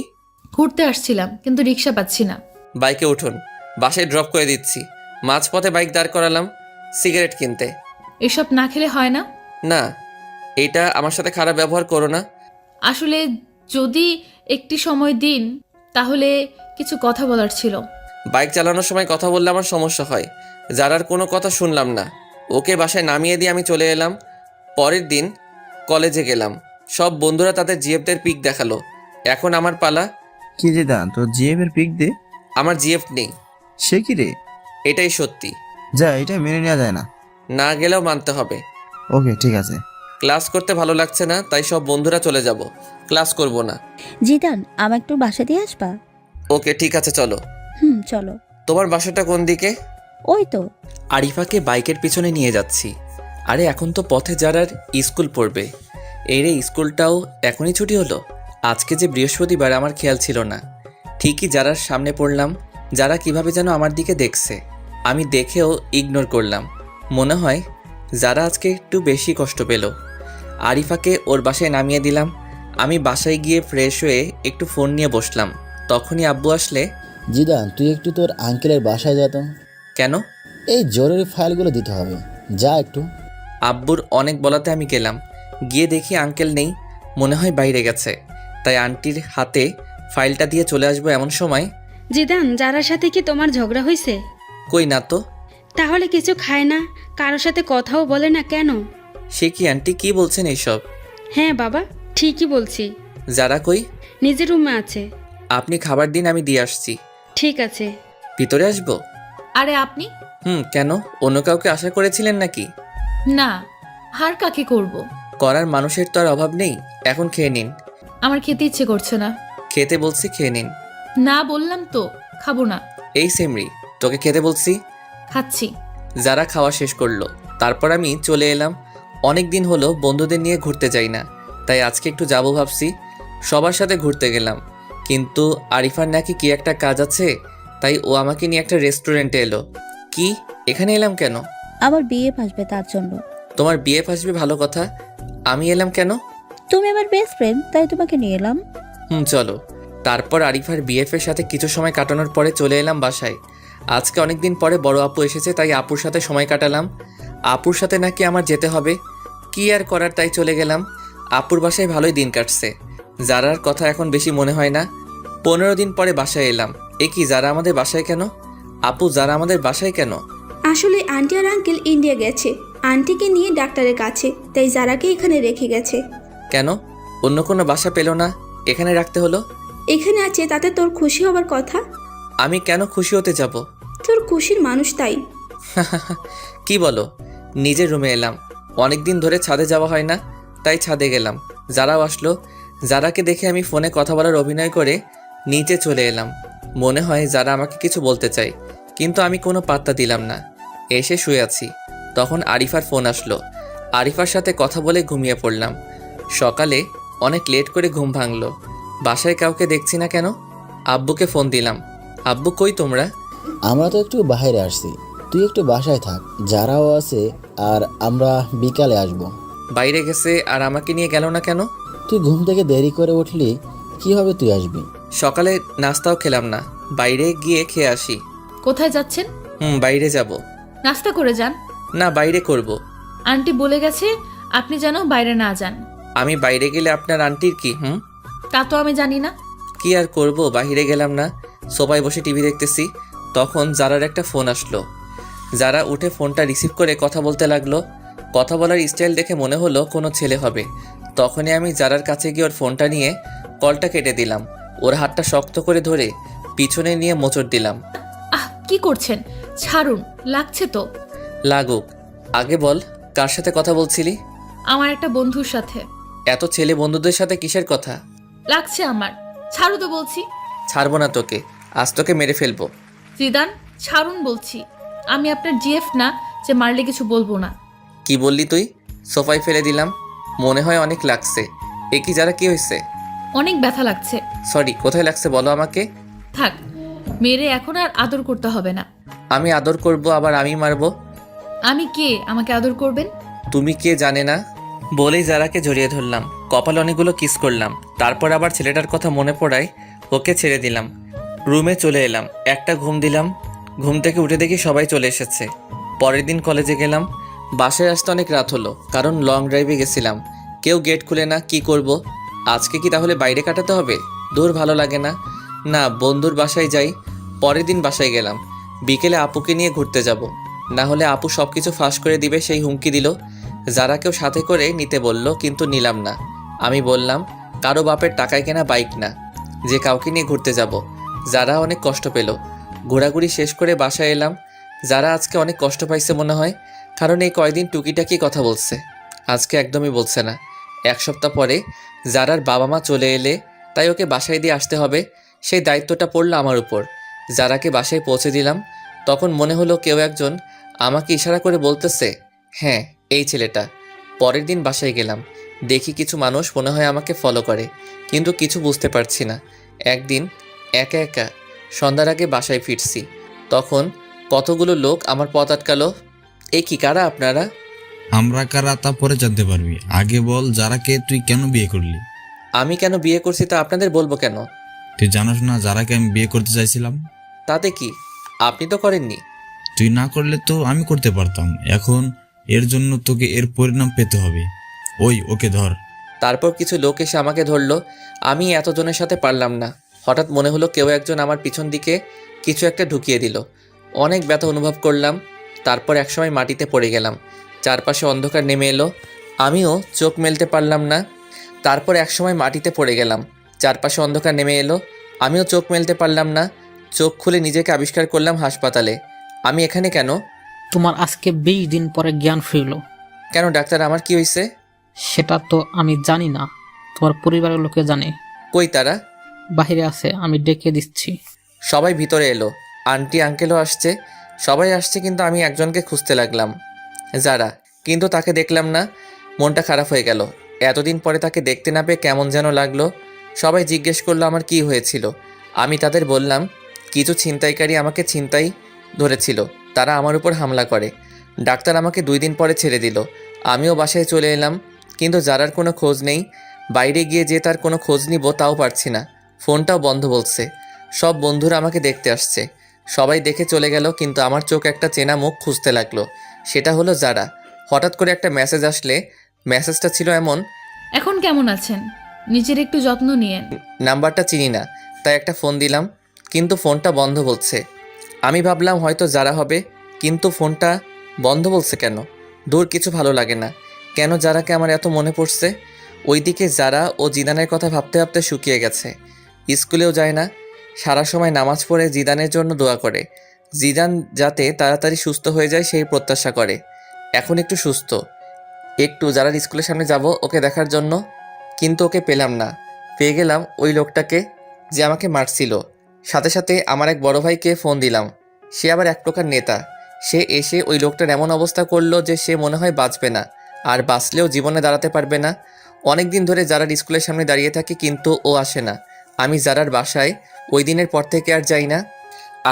G: ঘুরতে আসছিলাম, কিন্তু রিক্সা পাচ্ছি না।
A: বাইকে উঠুন, বাসায় ড্রপ করে দিচ্ছি। মাঝপথে বাইক দাঁড় করালাম সিগারেট কিনতে।
G: এসব না খেলে হয় না।
A: না, এটা আমার সাথে খারাপ ব্যবহার করো না।
G: আসলে যদি একটি সময় দিন, তাহলে কিছু কথা বলার ছিল।
A: বাইক চালানোর সময় কথা বললে আমার সমস্যা হয়। যারার কোনো কথা শুনলাম না, ওকে বাসায় নামিয়ে দিয়ে আমি চলে এলাম। পরের দিন কলেজে গেলাম, সব বন্ধুরা তাদের জিএফদের পিক দেখালো। এখন আমার পালা।
K: কি জিদান, তোর জিএফ এর পিক দে।
A: আমার জিএফ নেই।
K: সে কি রে?
A: এটাই সত্যি।
K: যা, এটা মেনে নেওয়া যায় না।
A: না গেলেও মানতে হবে।
K: ওকে, ঠিক আছে।
A: ক্লাস করতে ভালো লাগছে না, তাই সব বন্ধুরা চলে যাব, ক্লাস করব না।
L: জিদান, আমার একটু বাসা দিয়ে আসবা?
A: ওকে ঠিক আছে, চলো।
L: চলো।
A: তোমার বাসাটা কোন দিকে?
L: ওই তো।
A: আরিফাকে বাইকের পিছনে নিয়ে যাচ্ছি। আরে এখন তো পথে যারার স্কুল পড়বে। এই রে, স্কুলটাও এখনই ছুটি হলো। আজকে যে বৃহস্পতিবার, আমার খেয়াল ছিল না। ঠিকই যারার সামনে পড়লাম। যারা কিভাবে যেন আমার দিকে দেখছে, আমি দেখেও ইগনোর করলাম। মনে হয় যারা আজকে একটু বেশি কষ্ট পেল। আরিফাকে ওর বাসায় নামিয়ে দিলাম। আমি বাসায় গিয়ে ফ্রেশ হয়ে একটু ফোন নিয়ে বসলাম। তখনই আব্বু আসলে।
B: জিদান, তুই একটু তোর আঙ্কেলের বাসায় যা তো।
A: কেন?
B: এই জরুরি ফাইলগুলো দিতে হবে, যা একটু।
A: আব্বুর অনেক বলাতে আমি গেলাম। গিয়ে দেখি আঙ্কেল নেই, মনে হয় বাইরে গেছে। তাই আন্টির হাতে ফাইলটা দিয়ে চলে আসবো এমন সময়।
J: জিদান, যারার সাথে কি তোমার ঝগড়া হয়েছে?
A: কই না তো।
J: তাহলে কিছু খায় না, কারোর সাথে কথাও বলে না কেন?
A: সে কি আন্টি, কি বলছেন এইসব?
J: হ্যাঁ বাবা, ঠিকই বলছি।
A: যারা কই?
J: নিজের রুমে আছে।
A: আপনি খাবার দিন, আমি দিয়ে আসছি।
J: ঠিক আছে।
A: ভিতরে আসবো?
G: আরে আপনি?
A: কেন, অন্য কাউকে আশা করেছিলেন নাকি?
G: না, আর কাকে করব?
A: করার মানুষের তো আর অভাব নেই। এখন খেয়ে নিন।
G: আমার খেতে ইচ্ছে করছে না।
A: খেতে বলছি, খেয়ে নিন।
G: না বললাম তো, খাবো না।
A: এই সেমরি, তোকে খেতে বলছি।
G: খাচ্ছি।
A: যারা খাওয়া শেষ করলো, তারপর আমি চলে এলাম। অনেক দিন হলো বন্ধুদের নিয়ে ঘুরতে যাই না, তাই আজকে একটু যাবো ভাবছি। সবার সাথে ঘুরতে গেলাম, কিন্তু আরিফার নাকি কি একটা কাজ আছে, তাই ও আমাকে নিয়ে একটা রেস্টুরেন্টে এলো। কি, এখানে এলাম কেন?
L: আমার বিয়ে আসবে তার জন্য।
A: তোমার বিয়ে আসবে ভালো কথা, আমি এলাম কেন?
L: তুমি আমার বেস্ট ফ্রেন্ড, তাই তোমাকে নিয়ে এলাম।
A: চলো। তারপর আরিফার বিএফের সাথে কিছু সময় কাটানোর পরে চলে এলাম বাসায়। আজকে অনেকদিন পরে বড় আপু এসেছে, তাই আপুর সাথে সময় কাটালাম। আপুর সাথে নাকি আমার যেতে হবে, কি আর করার, তাই চলে গেলাম। আপুর বাসায় ভালোই দিন কাটছে। যারার কথা এখন বেশি মনে হয় না। 15 দিন পরে বাসায় এলাম। এ কি, যারা আমাদের বাসায় কেন? আপু, যারা আমাদের বাসায় কেন?
N: আসলে আন্টি আর আঙ্কেল ইন্ডিয়া গেছে, আন্টিকে নিয়ে ডাক্তারের কাছে, তাই যারাকে এখানে রেখে গেছে।
A: কেন, অন্য কোনো বাসা পেল না, এখানে রাখতে হলো?
N: এখানে আছে তাতে তোর খুশি হবার কথা।
A: আমি কেন খুশি হতে যাব?
N: তোর খুশির মানুষ তাই।
A: কি বলো? নিজের রুমে এলাম। অনেকদিন ধরে ছাদে যাওয়া হয় না, তাই ছাদে গেলাম। যারাও আসলো। যারাকে দেখে আমি ফোনে কথা বলার অভিনয় করে নিচে চলে এলাম। মনে হয় যারা আমাকে কিছু বলতে চাই, কিন্তু আমি কোনো পাত্তা দিলাম না। এসে শুয়ে আছি, তখন আরিফার ফোন আসলো। আরিফার সাথে কথা বলে ঘুমিয়ে পড়লাম। সকালে অনেক লেট করে ঘুম ভাঙলো। বাসায় কাউকে দেখছি না কেন। আব্বুকে ফোন দিলাম। আব্বু, কই তোমরা?
B: আমরা তো একটু বাইরে আসছি, তুই একটু বাসায় থাক, যারাও আছে, আর আমরা বিকালে আসব।
A: বাইরে গেছে আর আমাকে নিয়ে গেল না কেন?
B: তুই ঘুম থেকে দেরি করে উঠলি, কিভাবে তুই আসবি?
A: সকালে নাস্তাও খেলাম না, বাইরে গিয়ে খেয়ে আসি।
G: কোথায় যাচ্ছেন?
A: বাইরে যাব।
G: নাস্তা করে যান।
A: না, বাইরে করব।
G: আন্টি বলে গেছে আপনি যেন বাইরে না যান।
A: আমি বাইরে গেলে আপনার আন্টির কি?
G: তা তো আমি জানি না।
A: কি আর করব, বাইরে গেলাম না, সোফায় বসে টিভি দেখতেছি। তখন যারার একটা ফোন আসলো। যারা উঠে ফোনটা রিসিভ করে কথা বলতে লাগলো। কথা বলার স্টাইল দেখে মনে হলো কোনো ছেলে হবে। তখনই আমি যারার কাছে গিয়ে ওর ফোনটা নিয়ে কলটা কেটে দিলাম। ওর হাতটা শক্ত করে ধরে পিছনে নিয়ে মোচড় দিলাম।
G: কি করছেন? ছাড়ুন, লাগছে তো।
A: লাগুক, আগে বল কার সাথে কথা বলছিলি?
G: আমার একটা বন্ধুর সাথে।
A: এত ছেলে বন্ধুদের সাথে কিসের কথা?
G: লাগছে আমার, ছাড়ু তো বলছি।
A: ছাড়বো না তোকে, আজ তোকে মেরে ফেলবো।
G: জিদান, ছাড়ুন বলছি। আমি আপনার জিএফ না যে মারলে কিছু বলবো না।
A: কি বললি তুই? সোফায় ফেলে দিলাম। মনে হয় অনেক লাগছে। এ কি, যারা কি হয়েছে?
G: অনেক ব্যথা লাগছে।
A: সরি, কোথায় লাগছে বলো আমাকে।
G: থাক, মেরে এখন আর আদর করতে হবে না।
A: আমি আদর করব, আবার আমি মারবো?
G: আমি কে আমাকে আদর করবেন?
A: তুমি কে জানে না বলেই যারাকে জড়িয়ে ধরলাম। কপালে অনেকগুলো কিস করলাম। তারপর আবার ছেলেটার কথা মনে পড়ায় ওকে ছেড়ে দিলাম। রুমে চলে এলাম, একটা ঘুম দিলাম। ঘুম থেকে উঠে দেখি সবাই চলে এসেছে। পরের দিন কলেজে গেলাম। বাসায় আসতে অনেক রাত হলো, কারণ লং ড্রাইভে গেছিলাম। কেউ গেট খুলে না, কি করব? আজকে কি তাহলে বাইরে কাটাতে হবে? দূর ভালো লাগে না। না, বন্ধুর বাসায় যাই। পরের দিন বাসায় গেলাম। বিকেলে আপুকে নিয়ে ঘুরতে যাব, না হলে আপু সব কিছু ফাঁস করে দিবে সেই হুমকি দিল। যারাকেও সাথে করে নিতে বলল, কিন্তু নিলাম না। আমি বললাম কারো বাপের টাকায় কেনা বাইক না যে কাউকে নিয়ে ঘুরতে যাব। যারা অনেক কষ্ট পেল। ঘোরাঘুরি শেষ করে বাসায় এলাম। যারা আজকে অনেক কষ্ট পাইছে মনে হয়, কারণ এই কয়দিন টুকিটাকি কথা বলছে, আজকে একদমই বলছে না। এক সপ্তাহ পরে যারার বাবা মা চলে এলে, তাই ওকে বাসায় দিয়ে আসতে হবে, সেই দায়িত্বটা পড়লো আমার উপর। যারাকে বাসায় পৌঁছে দিলাম, তখন মনে হলো কেউ একজন আমাকে ইশারা করে বলতেছে, হ্যাঁ এই ছেলেটা। পরের দিন বাসায় গেলাম, দেখি কিছু মানুষ মনে হয় আমাকে ফলো করে, কিন্তু কিছু বুঝতে পারছি না। একদিন একা একা সন্ধ্যার আগে বাসায় ফিরছি, তখন কতগুলো লোক আমার পথ আটকালো। এই কি, কারা আপনারা?
O: আমরা কারা তা পরে জানতে পারবি, আগে বল যারাকে তুই কেন বিয়ে করলি?
A: আমি কেন বিয়ে করছি তা আপনাদের বলবো কেন?
O: তুই জানোস না যারাকে আমি বিয়ে করতে চাইছিলাম?
A: তাতে কি, আপনি তো করেননি।
O: তুই না করলে তো আমি করতে পারতাম। এখন এর জন্য তোকে এর পরিণাম পেতে হবে। ওকে ধর।
A: তারপর কিছু লোক এসে আমাকে ধরলো। আমি এতজনের সাথে পারলাম না। হঠাৎ মনে হলো কেউ একজন আমার পিছন দিকে কিছু একটা ঢুকিয়ে দিল। অনেক ব্যথা অনুভব করলাম। তারপর একসময় মাটিতে পড়ে গেলাম। চারপাশে অন্ধকার নেমে এলো, আমিও চোখ মেলতে পারলাম না। তারপর একসময় মাটিতে পড়ে গেলাম, চারপাশে অন্ধকার নেমে এলো, আমিও চোখ মেলতে পারলাম না। চোখ খুলে নিজেকে আবিষ্কার করলাম হাসপাতালে। আমি এখানে কেন?
P: তোমার আজকে 20 দিন পরে জ্ঞান ফিরল।
A: কেন ডাক্তার, আমার কি হয়েছে?
P: সেটা তো আমি জানি না, তোমার পরিবারের লোকে জানে।
A: কই তারা?
P: বাহিরে আছে, আমি ডেকে দিচ্ছি।
A: সবাই ভিতরে এলো। আন্টি আঙ্কেলও আসছে, সবাই আসছে, কিন্তু আমি একজনকে খুঁজতে লাগলাম, যারা। কিন্তু তাকে দেখলাম না। মনটা খারাপ হয়ে গেল। এতদিন পরে তাকে দেখতে না পেয়ে কেমন যেন লাগলো। সবাই জিজ্ঞেস করলো আমার কি হয়েছিল। আমি তাদের বললাম কিছু ছিনতাইকারী আমাকে ছিনতাই ধরেছিল, তারা আমার উপর হামলা করে। ডাক্তার আমাকে 2 দিন পরে ছেড়ে দিল। আমিও বাসায় চলে এলাম, কিন্তু যারার কোনো খোঁজ নেই। বাইরে গিয়ে যে তার কোনো খোঁজ নিব তাও পারছি না, ফোনটাও বন্ধ বলছে। সব বন্ধুরা আমাকে দেখতে আসছে, সবাই দেখে চলে গেল, কিন্তু আমার চোখ একটা চেনা মুখ খুঁজতে লাগলো। সেটা হলো যারা। হঠাৎ করে একটা মেসেজ আসলে, মেসেজটা ছিল এমন,
G: এখন কেমন আছেন? নিজের একটু যত্ন নিয়েন।
A: নাম্বারটা চিনি না, তাই একটা ফোন দিলাম, কিন্তু ফোনটা বন্ধ বলছে। আমি ভাবলাম হয়তো যারা হবে, কিন্তু ফোনটা বন্ধ বলছে কেন? দূর, কিছু ভালো লাগে না। কেন যারাকে আমার এত মনে পড়ছে? ওইদিকে যারা ও জিদানের কথা ভাবতে ভাবতে শুকিয়ে গেছে। স্কুলেও যায় না, সারা সময় নামাজ পড়ে জিদানের জন্য দোয়া করে। জিদান যাতে তাড়াতাড়ি সুস্থ হয়ে যায় সেই প্রত্যাশা করে। এখন একটু সুস্থ, একটু যারার স্কুলের সামনে যাব ওকে দেখার জন্য, কিন্তু ওকে পেলাম না। পেয়ে গেলাম ওই লোকটাকে যে আমাকে মারছিল। সাথে সাথে আমার এক বড় ভাইকে ফোন দিলাম, সে আবার এক প্রকার নেতা। সে এসে ওই লোকটার এমন অবস্থা করলো যে সে মনে হয় বাঁচবে না, আর বাঁচলেও জীবনে দাঁড়াতে পারবে না। অনেক দিন ধরে যারার স্কুলের সামনে দাঁড়িয়ে থাকে, কিন্তু ও আসে না। আমি যারার বাসায় ওই দিনের পর থেকে আর যাই না।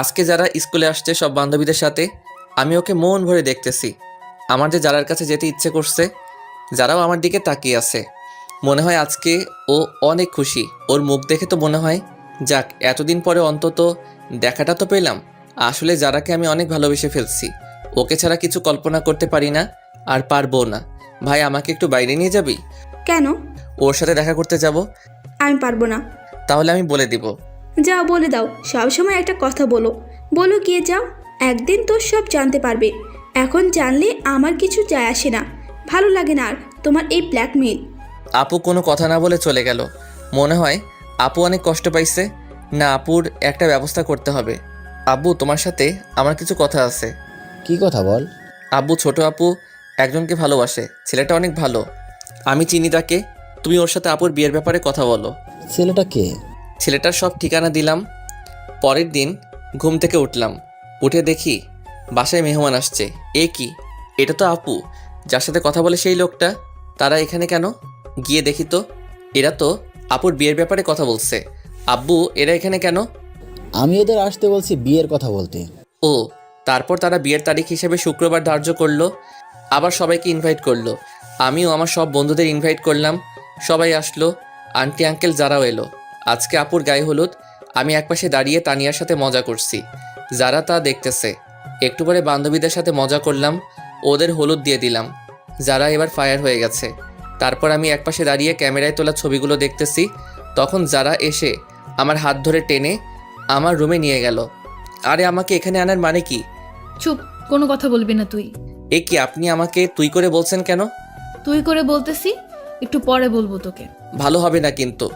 A: আজকে যারা স্কুলে আসছে সব বান্ধবীদের সাথে, আমি ওকে মন ভরে দেখতেছি। আমার যে যারার কাছে যেতে ইচ্ছে করছে, যারাও আমার দিকে তাকিয়ে আছে। মনে হয় আজকে ও অনেক খুশি। ওর মুখ দেখে তো মনে হয়, যাক এতদিন পরে অন্তত দেখাটা তো পেলাম। আসলে যারাকে আমি অনেক ভালোবেসে ফেলছি, ওকে ছাড়া কিছু কল্পনা করতে পারি না, আর পারবো না। ভাই, আমাকে একটু বাইরে নিয়ে যাবি?
N: কেন?
A: ওর সাথে দেখা করতে যাব।
N: আমি পারবো না।
A: তাহলে আমি বলে দিব।
N: যাও, বলে দাও। সবসময় একটা কথা বলো, বলো গিয়ে যাও। একদিন তো সব জানতে পারবে। এখন জানলে আমার কিছু যায় আসে না। ভালো লাগে না আর তোমার এই ব্ল্যাকমেইল।
A: আপু কোনো কথা না বলে চলে গেল। মনে হয় আপু অনেক কষ্ট পাইছে। না, আপুর একটা ব্যবস্থা করতে হবে। আব্বু, তোমার সাথে আমার কিছু কথা আছে।
B: কি কথা বল?
A: আব্বু, ছোট আপু একজনকে ভালোবাসে, ছেলেটা অনেক ভালো। আমি চিনি তাকে। তুমি ওর সাথে আপুর বিয়ের ব্যাপারে কথা বলো।
B: ছেলেটা কে?
A: ছেলেটার সব ঠিকানা দিলাম। পরের দিন ঘুম থেকে উঠলাম, উঠে দেখি বাসায় মেহমান আসছে। এ কি, এটা তো আপু যার সাথে কথা বলে সেই লোকটা। তারা এখানে কেন? গিয়ে দেখি তো, এরা তো আপুর বিয়ের ব্যাপারে কথা বলছে। আব্বু, এরা এখানে কেন?
B: আমি এদের আসতে বলছি বিয়ের কথা বলতে।
A: ও, তারপর তারা বিয়ের তারিখ হিসেবে শুক্রবার ধার্য করলো। আবার সবাইকে ইনভাইট করলো। আমিও আমার সব বন্ধুদের ইনভাইট করলাম। সবাই আসলো, আন্টি আঙ্কেল যারাও এলো। আজকে আপুর গায়ে হলুদ। আমি একপাশে দাঁড়িয়ে তানিয়ার সাথে মজা করছি, যারা তা দেখতেছে। একটু পরে বান্ধবীদের সাথে মজা করলাম। ওদের হলুদ দিয়ে দিলাম। যারা এবার ফায়ার হয়ে গেছে। তারপর আমি একপাশে দাঁড়িয়ে ক্যামেরায় তোলা ছবিগুলো দেখতেছি। তখন যারা এসে আমার হাত ধরে টেনে আমার রুমে নিয়ে গেল। আরে আমাকে এখানে আনার মানে কি?
G: চুপ, কোনো কথা বলবি না তুই।
A: এ কি আপনি আমাকে তুই করে বলছেন কেন?
G: তুই করে বলতেছি, একটু পরে বলবো তোকে।
A: ভালো হবে না কিন্তু।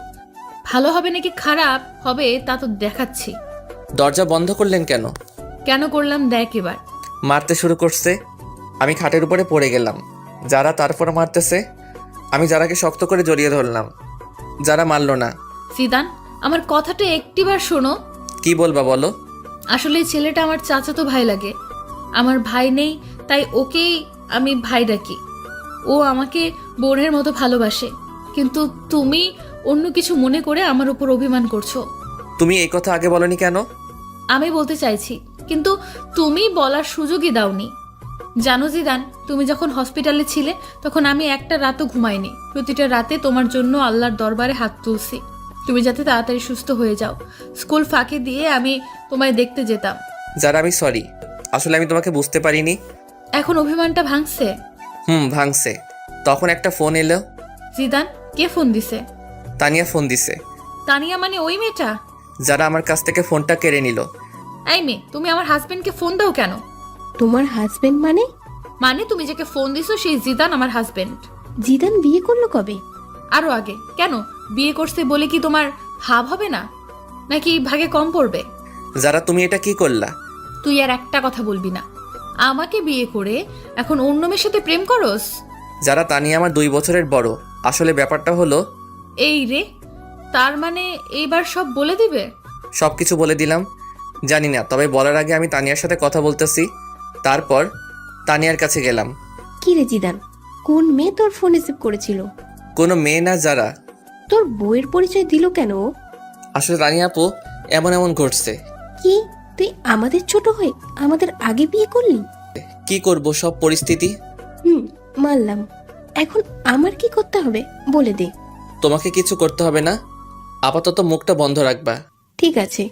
G: ভালো হবে নাকি খারাপ হবে তা তো দেখাচ্ছি।
A: দরজা বন্ধ করলেন কেন?
G: কেন করলাম দেখ এবার।
A: মারতে শুরু করছে। আমি খাটের উপরে পড়ে গেলাম। যারা তারপর মারতেছে। আমি যারাকে শক্ত করে জড়িয়ে ধরলাম। যারা মারল না।
G: জিদান, আমার কথাটা একটিবার শোনো।
A: কি বলবা বলো?
G: আসলে এই ছেলেটা আমার চাচাতো ভাই লাগে। আমার ভাই নেই, তাই ওকেই আমি ভাই ডাকি। ও আমাকে বোনের মতো ভালোবাসে, কিন্তু তুমি অন্য কিছু মনে করে আমার উপর অভিমান করছো।
A: তুমি এই কথা আগে বলনি কেন?
G: আমি বলতে চাইছি, কিন্তু তুমি বলার সুযোগই দাওনি। জানো জিদান, তুমি যখন হসপিটালে ছিলে তখন আমি একটা রাতও ঘুমাইনি। প্রতিটা রাতে তোমার জন্য আল্লাহর দরবারে হাত তুলছি, তুমি যাতে তাড়াতাড়ি সুস্থ হয়ে যাও। স্কুল ফাঁকি দিয়ে আমি তোমায় দেখতে যেতাম।
A: যারা আমি সরি, আসলে আমি তোমাকে বুঝতে পারিনি।
G: এখন অভিমানটা ভাঙছে?
A: ভাঙছে। তখন একটা ফোন এলো।
G: জিদান, কে ফোন দিছে?
A: তানিয়া ফোন দিছে।
G: তানিয়া মানে ওই মেয়েটা?
A: যারা আমার কাছ থেকে ফোনটা কেড়ে নিল।
G: এই মেয়ে, তুমি আমার হাজবেন্ডকে ফোন দাও কেন?
D: তোমার হাজবেন্ড মানে?
G: মানে তুমি যাকে ফোন দিছো সেই জিদান আমার হাজবেন্ড।
D: জিদান বিয়ে করলো কবে?
G: আরো আগে। কেন, বিয়ে করছে বলে কি তোমার ভাব হবে না, নাকি ভাগে কম পড়বে?
A: যারা তুমি এটা কি করলা?
G: তুই আর একটা কথা বলবি না। আমাকে বিয়ে করে এখন অন্য মেয়ের সাথে প্রেম করস?
A: যারা তানিয়া আমার 2 বছরের বড়। আসলে ব্যাপারটা হলো
G: এই রে, তার মানে এইবার সব বলে দিবে?
A: সবকিছু বলে দিলাম। জানি না, তবে বলার আগে আমি তানিয়ার সাথে কথা বলতেছি। তারপর তানিয়ার কাছে গেলাম।
D: কি রে জিদান, কোন মেয়ে তোর ফোন রিসিভ করেছিল?
A: কোনো মেয়ে না, যারা।
D: তোর বউয়ের পরিচয় দিল কেন?
A: আসলে তানিয়া আপু, এমন ঘটছে।
D: কি তুই আমাদের ছোট হয়ে আমাদের আগে বিয়ে করলি?
A: কি করব, সব পরিস্থিতি।
D: মানলাম। এখন আমার কি করতে হবে বলে দে।
A: তোমাকে কিছু করতে হবে না, আপাতত মুখটা বন্ধ রাখবা।
D: ঠিক আছে।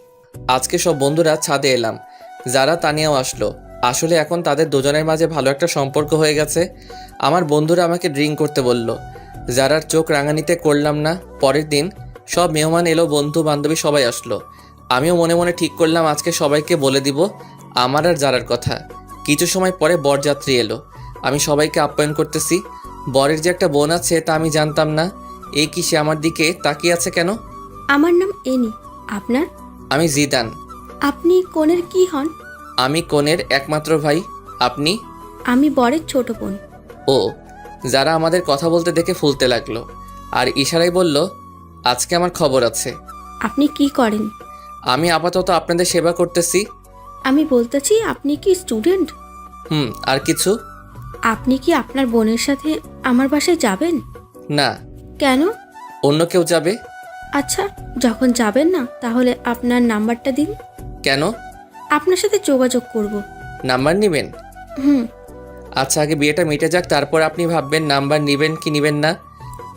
A: আজকে সব বন্ধুরা ছাদে এলাম। যারা তানিয়াও আসলো। আসলে এখন তাদের দুজনের মাঝে ভালো একটা সম্পর্ক হয়ে গেছে। আমার বন্ধুরা আমাকে ড্রিঙ্ক করতে বলল। যারার চোখ রাঙানিতে করলাম না। পরের দিন সব মেহমান এলো, বন্ধু বান্ধবী সবাই আসলো। আমিও মনে মনে ঠিক করলাম আজকে সবাইকে বলে দিব আমার আর যারার কথা। কিছু সময় পরে বরযাত্রী এলো। আমি সবাইকে আপ্যায়ন করতেছি। বরের যে একটা বোন আছে তা আমি জানতাম না। এই কি সে আমার দিকে তাকিয়ে আছে কেন?
N: আমার নাম এনি। আপনার?
A: আমি জিদান।
N: আপনি কনের কি হন?
A: আমি কনের একমাত্র ভাই। আপনি?
N: আমি বরের ছোট বোন।
A: ও। যারা আমাদের কথা বলতে দেখে ফুলতে লাগলো আর ইশারায় বলল আজকে আমার খবর আছে।
N: আপনি কি করেন?
A: আমি আপাতত আপনাদের সেবা করতেছি।
N: আমি বলতেছি, আপনি কি স্টুডেন্ট?
A: আর কিছু?
N: আপনি কি আপনার বোনের সাথে আমার বাসায় যাবেন?
A: না।
N: কেন?
A: অন্য কেউ যাবে।
N: আচ্ছা, যখন যাবেন না তাহলে আপনার নাম্বারটা দিন।
A: কেন?
N: আপনার সাথে যোগাযোগ করব।
A: নাম্বার নেবেন?
N: হুম।
A: আচ্ছা, আগে বিয়েটা মিটে যাক, তারপর আপনি ভাববেন নাম্বার নেবেন কি নেবেন না।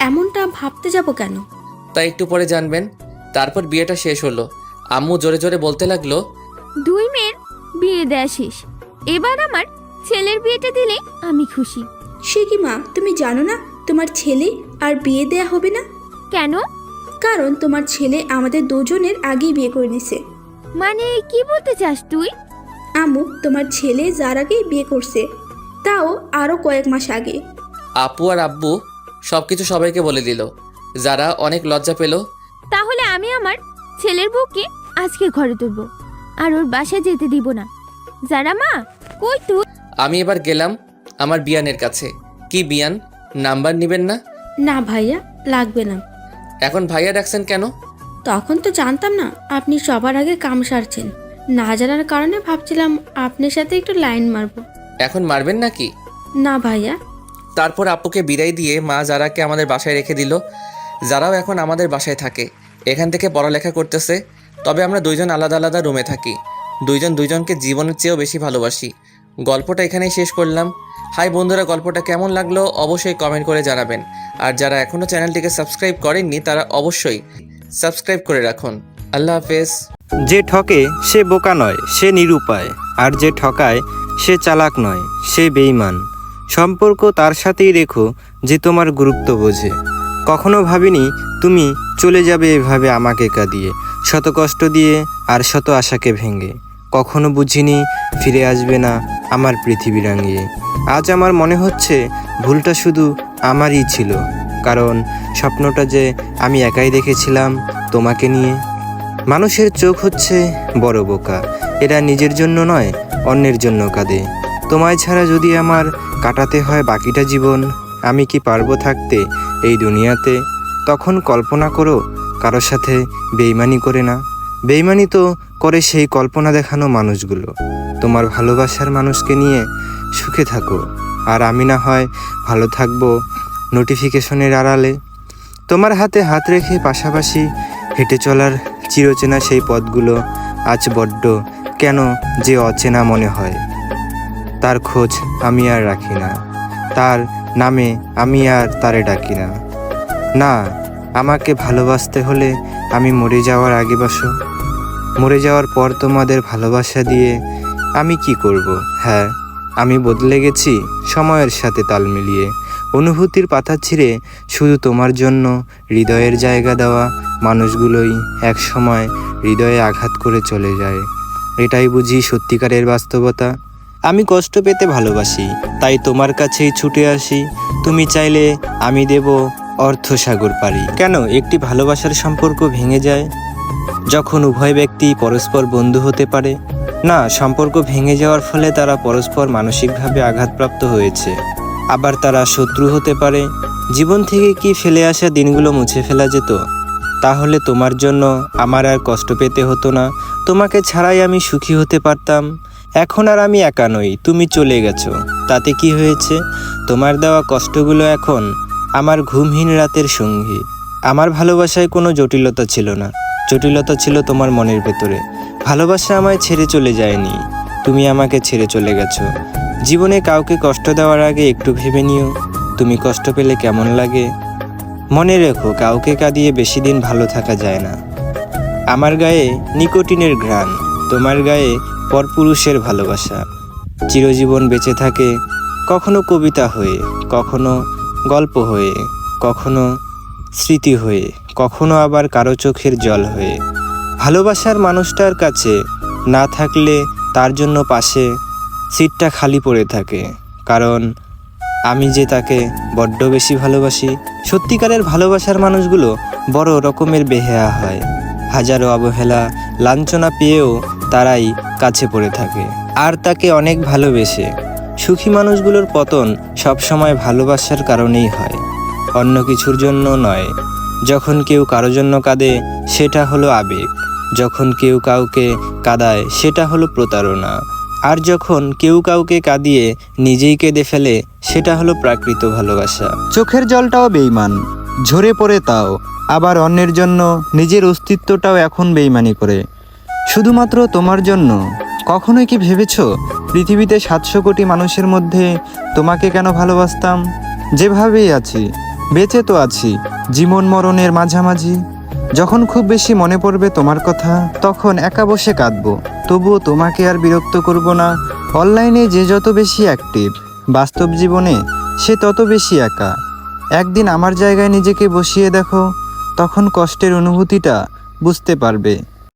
N: এমনটা ভাবতে যাব কেন?
A: তাই একটু পরে জানবেন। তারপর বিয়েটা শেষ হলো। আম্মু জোরে জোরে বলতে লাগলো,
E: 2 মেয়ের বিয়ে দেয়া শেষ, এবার আমার ছেলের বিয়েটা দিলে আমি খুশি।
N: সে কি মা, তুমি জানো না তোমার ছেলে আর বিয়ে দেয়া হবে না?
E: কেন?
N: কারণ তোমার ছেলে আমাদের দুজনের আগেই বিয়ে করে নিছে।
E: মানে কি বলতে চাস তুই?
N: আম্মু, তোমার ছেলে যার আগেই বিয়ে করছে, তাও আরো কয়েক মাস আগে।
A: আপু আর আব্বু সবকিছু সবাইকে বলে দিল। যারা অনেক লজ্জা পেল।
E: তাহলে আমি আমার ছেলের বউকে আজকে ঘরে তুলবো আর ওর বাসায় যেতে দিব না। যারা মা, কই তুই?
A: আমি এবার গেলাম আমার বিয়ানের কাছে। কি বিয়ান, নাম্বার নেবেন না?
N: না ভাইয়া, লাগবে না।
A: এখন ভাইয়া ডাকছেন কেন?
N: তখন তো জানতাম না আপনি সবার আগে কাম সারছেন। না জানার কারণে ভাবছিলাম আপনার সাথে একটু লাইন মারবো।
A: এখন মারবেন নাকি?
N: না ভাইয়া।
A: তারপর আপুকে বিদায় দিয়ে মা যারাকে আমাদের বাসায় রেখে দিল। যারাও এখন আমাদের বাসায় থাকে, এখান থেকে পড়ালেখা করতেছে। তবে আমরা দুইজন আলাদা আলাদা রুমে থাকি। দুইজন দুইজনকে জীবনের চেয়েও বেশি ভালোবাসি। গল্পটা এখানেই শেষ করলাম। হাই বন্ধুরা, গল্পটা কেমন লাগলো অবশ্যই কমেন্ট করে জানাবেন। আর যারা এখনও চ্যানেলটিকে সাবস্ক্রাইব করেননি তারা অবশ্যই সাবস্ক্রাইব করে রাখুন। আল্লাহ হাফেজ।
Q: যে ঠকে সে বোকা নয়, সে নিরুপায়। আর যে ঠকায় সে চালাক নয়, সে বেঈমান। সম্পর্ক তার সাথেই রেখো যে তোমার গুরুত্ব বোঝে। কখনো ভাবিনি তুমি চলে যাবে এভাবে আমাকে কাঁদিয়ে, শত কষ্ট দিয়ে আর শত আশাকে ভেঙে। কখনো বুঝিনি ফিরে আসবে না আমার পৃথিবী রাঙিয়ে। আজ আমার মনে হচ্ছে ভুলটা শুধু আমারই ছিল, কারণ স্বপ্নটা যে আমি একাই দেখেছিলাম তোমাকে নিয়ে। মানুষের চোখ হচ্ছে বড় বোকা, এরা নিজের জন্য নয় অন্যের জন্য কাঁদে। তোমায় ছাড়া যদি আমার কাটাতে হয় বাকিটা জীবন, আমি কি পারবো থাকতে এই দুনিয়াতে? তখন কল্পনা করো কারোর সাথে বেইমানি করে না। বেইমানি তো করে সেই কল্পনা দেখানো মানুষগুলো। তোমার ভালোবাসার মানুষকে নিয়ে সুখে থাকো, আর আমি না হয় ভালো থাকবো নোটিফিকেশনের আড়ালে। তোমার হাতে হাত রেখে পাশাপাশি হেঁটে চলার চিরচেনা সেই পথগুলো আজ বড্ড কেন যে অচেনা মনে হয়। তার খোঁজ আমি আর রাখি না, তার নামে আমি আর তারে ডাকি না। না, আমাকে ভালোবাসতে হলে আমি মরে যাওয়ার আগে বাসো। মরে যাওয়ার পর তোমাদের ভালোবাসা দিয়ে আমি কি করব? হ্যাঁ, আমি বদলে গেছি সময়ের সাথে তাল মিলিয়ে। অনুভূতির পাতা ছিঁড়ে শুধু তোমার জন্য হৃদয়ের জায়গা দেওয়া মানুষগুলোই এক সময় হৃদয়ে আঘাত করে চলে যায়। এটাই বুঝি সত্যিকারের বাস্তবতা। আমি কষ্ট পেতে ভালোবাসি, তাই তোমার কাছেই ছুটে আসি। তুমি চাইলে আমি দেব অর্থসাগর পারি। কেন একটি ভালোবাসার সম্পর্ক ভেঙে যায় যখন উভয় ব্যক্তি পরস্পর বন্ধু হতে পারে? না, সম্পর্ক ভেঙে যাওয়ার ফলে তারা পরস্পর মানসিকভাবে আঘাতপ্রাপ্ত হয়েছে, আবার তারা শত্রু হতে পারে। জীবন থেকে কি ফেলে আসা দিনগুলো মুছে ফেলা যেত? তাহলে তোমার জন্য আমার আর কষ্ট পেতে হতো না, তোমাকে ছাড়াই আমি সুখী হতে পারতাম। এখন আর আমি একা নই, তুমি চলে গেছো, তাতে কি হয়েছে? তোমার দেওয়া কষ্টগুলো এখন আমার ঘুমহীন রাতের সঙ্গী। আমার ভালোবাসায় কোনো জটিলতা ছিল না, জটিলতা ছিল তোমার মনের ভেতরে। ভালোবাসা আমায় ছেড়ে চলে যায়নি, তুমি আমাকে ছেড়ে চলে গেছো। জীবনে কাউকে কষ্ট দেওয়ার আগে একটু ভেবে নিও তুমি কষ্ট পেলে কেমন লাগে। মনে রেখো, কাউকে কাঁদিয়ে বেশি দিন ভালো থাকা যায় না। আমার গায়ে নিকোটিনের ঘ্রাণ, তোমার গায়ে পরপুরুষের ভালোবাসা চিরজীবন বেঁচে থাকে, কখনো কবিতা হয়ে, কখনো গল্প হয়ে, কখনো স্মৃতি হয়ে, কখনো আবার কারো চোখের জল হয়ে। ভালোবাসার মানুষটার কাছে না থাকলে তার জন্য পাশে সিটটা খালি পড়ে থাকে, কারণ আমি যে তাকে বড্ড বেশি ভালোবাসি। সত্যিকারের ভালোবাসার মানুষগুলো বড় রকমের বেহেয়া হয়, হাজারো অবহেলা লাঞ্ছনা পেয়েও তারাই কাছে পড়ে থাকে আর তাকে অনেক ভালোবেসে। সুখী মানুষগুলোর পতন সবসময় ভালোবাসার কারণেই হয়, অন্য কিছুর জন্য নয়। যখন কেউ কারো জন্য কাঁদে সেটা হলো আবেগ, যখন কেউ কাউকে কাঁদায় সেটা হলো প্রতারণা, আর যখন কেউ কাউকে কাঁদিয়ে নিজেই কেঁদে ফেলে সেটা হলো প্রাকৃত ভালোবাসা।
R: চোখের জলটাও বেইমান, ঝরে পড়ে তাও, আবার অন্যের জন্য নিজের অস্তিত্বটাও এখন বেইমানি করে, শুধুমাত্র তোমার জন্য। কখনোই কি ভেবেছো পৃথিবীতে 700 কোটি মানুষের মধ্যে তোমাকে কেন ভালোবাসতাম? যেভাবেই আছি, বেঁচে তো আছি জীবন মরণের মাঝামাঝি। যখন খুব বেশি মনে পড়বে তোমার কথা, তখন একা বসে কাঁদবো, তবুও তোমাকে আর বিরক্ত করব না। অনলাইনে যে যত বেশি অ্যাক্টিভ, বাস্তব জীবনে সে তত বেশি একা। একদিন আমার জায়গায় নিজেকে বসিয়ে দেখো, তখন কষ্টের অনুভূতিটা বুঝতে পারবে।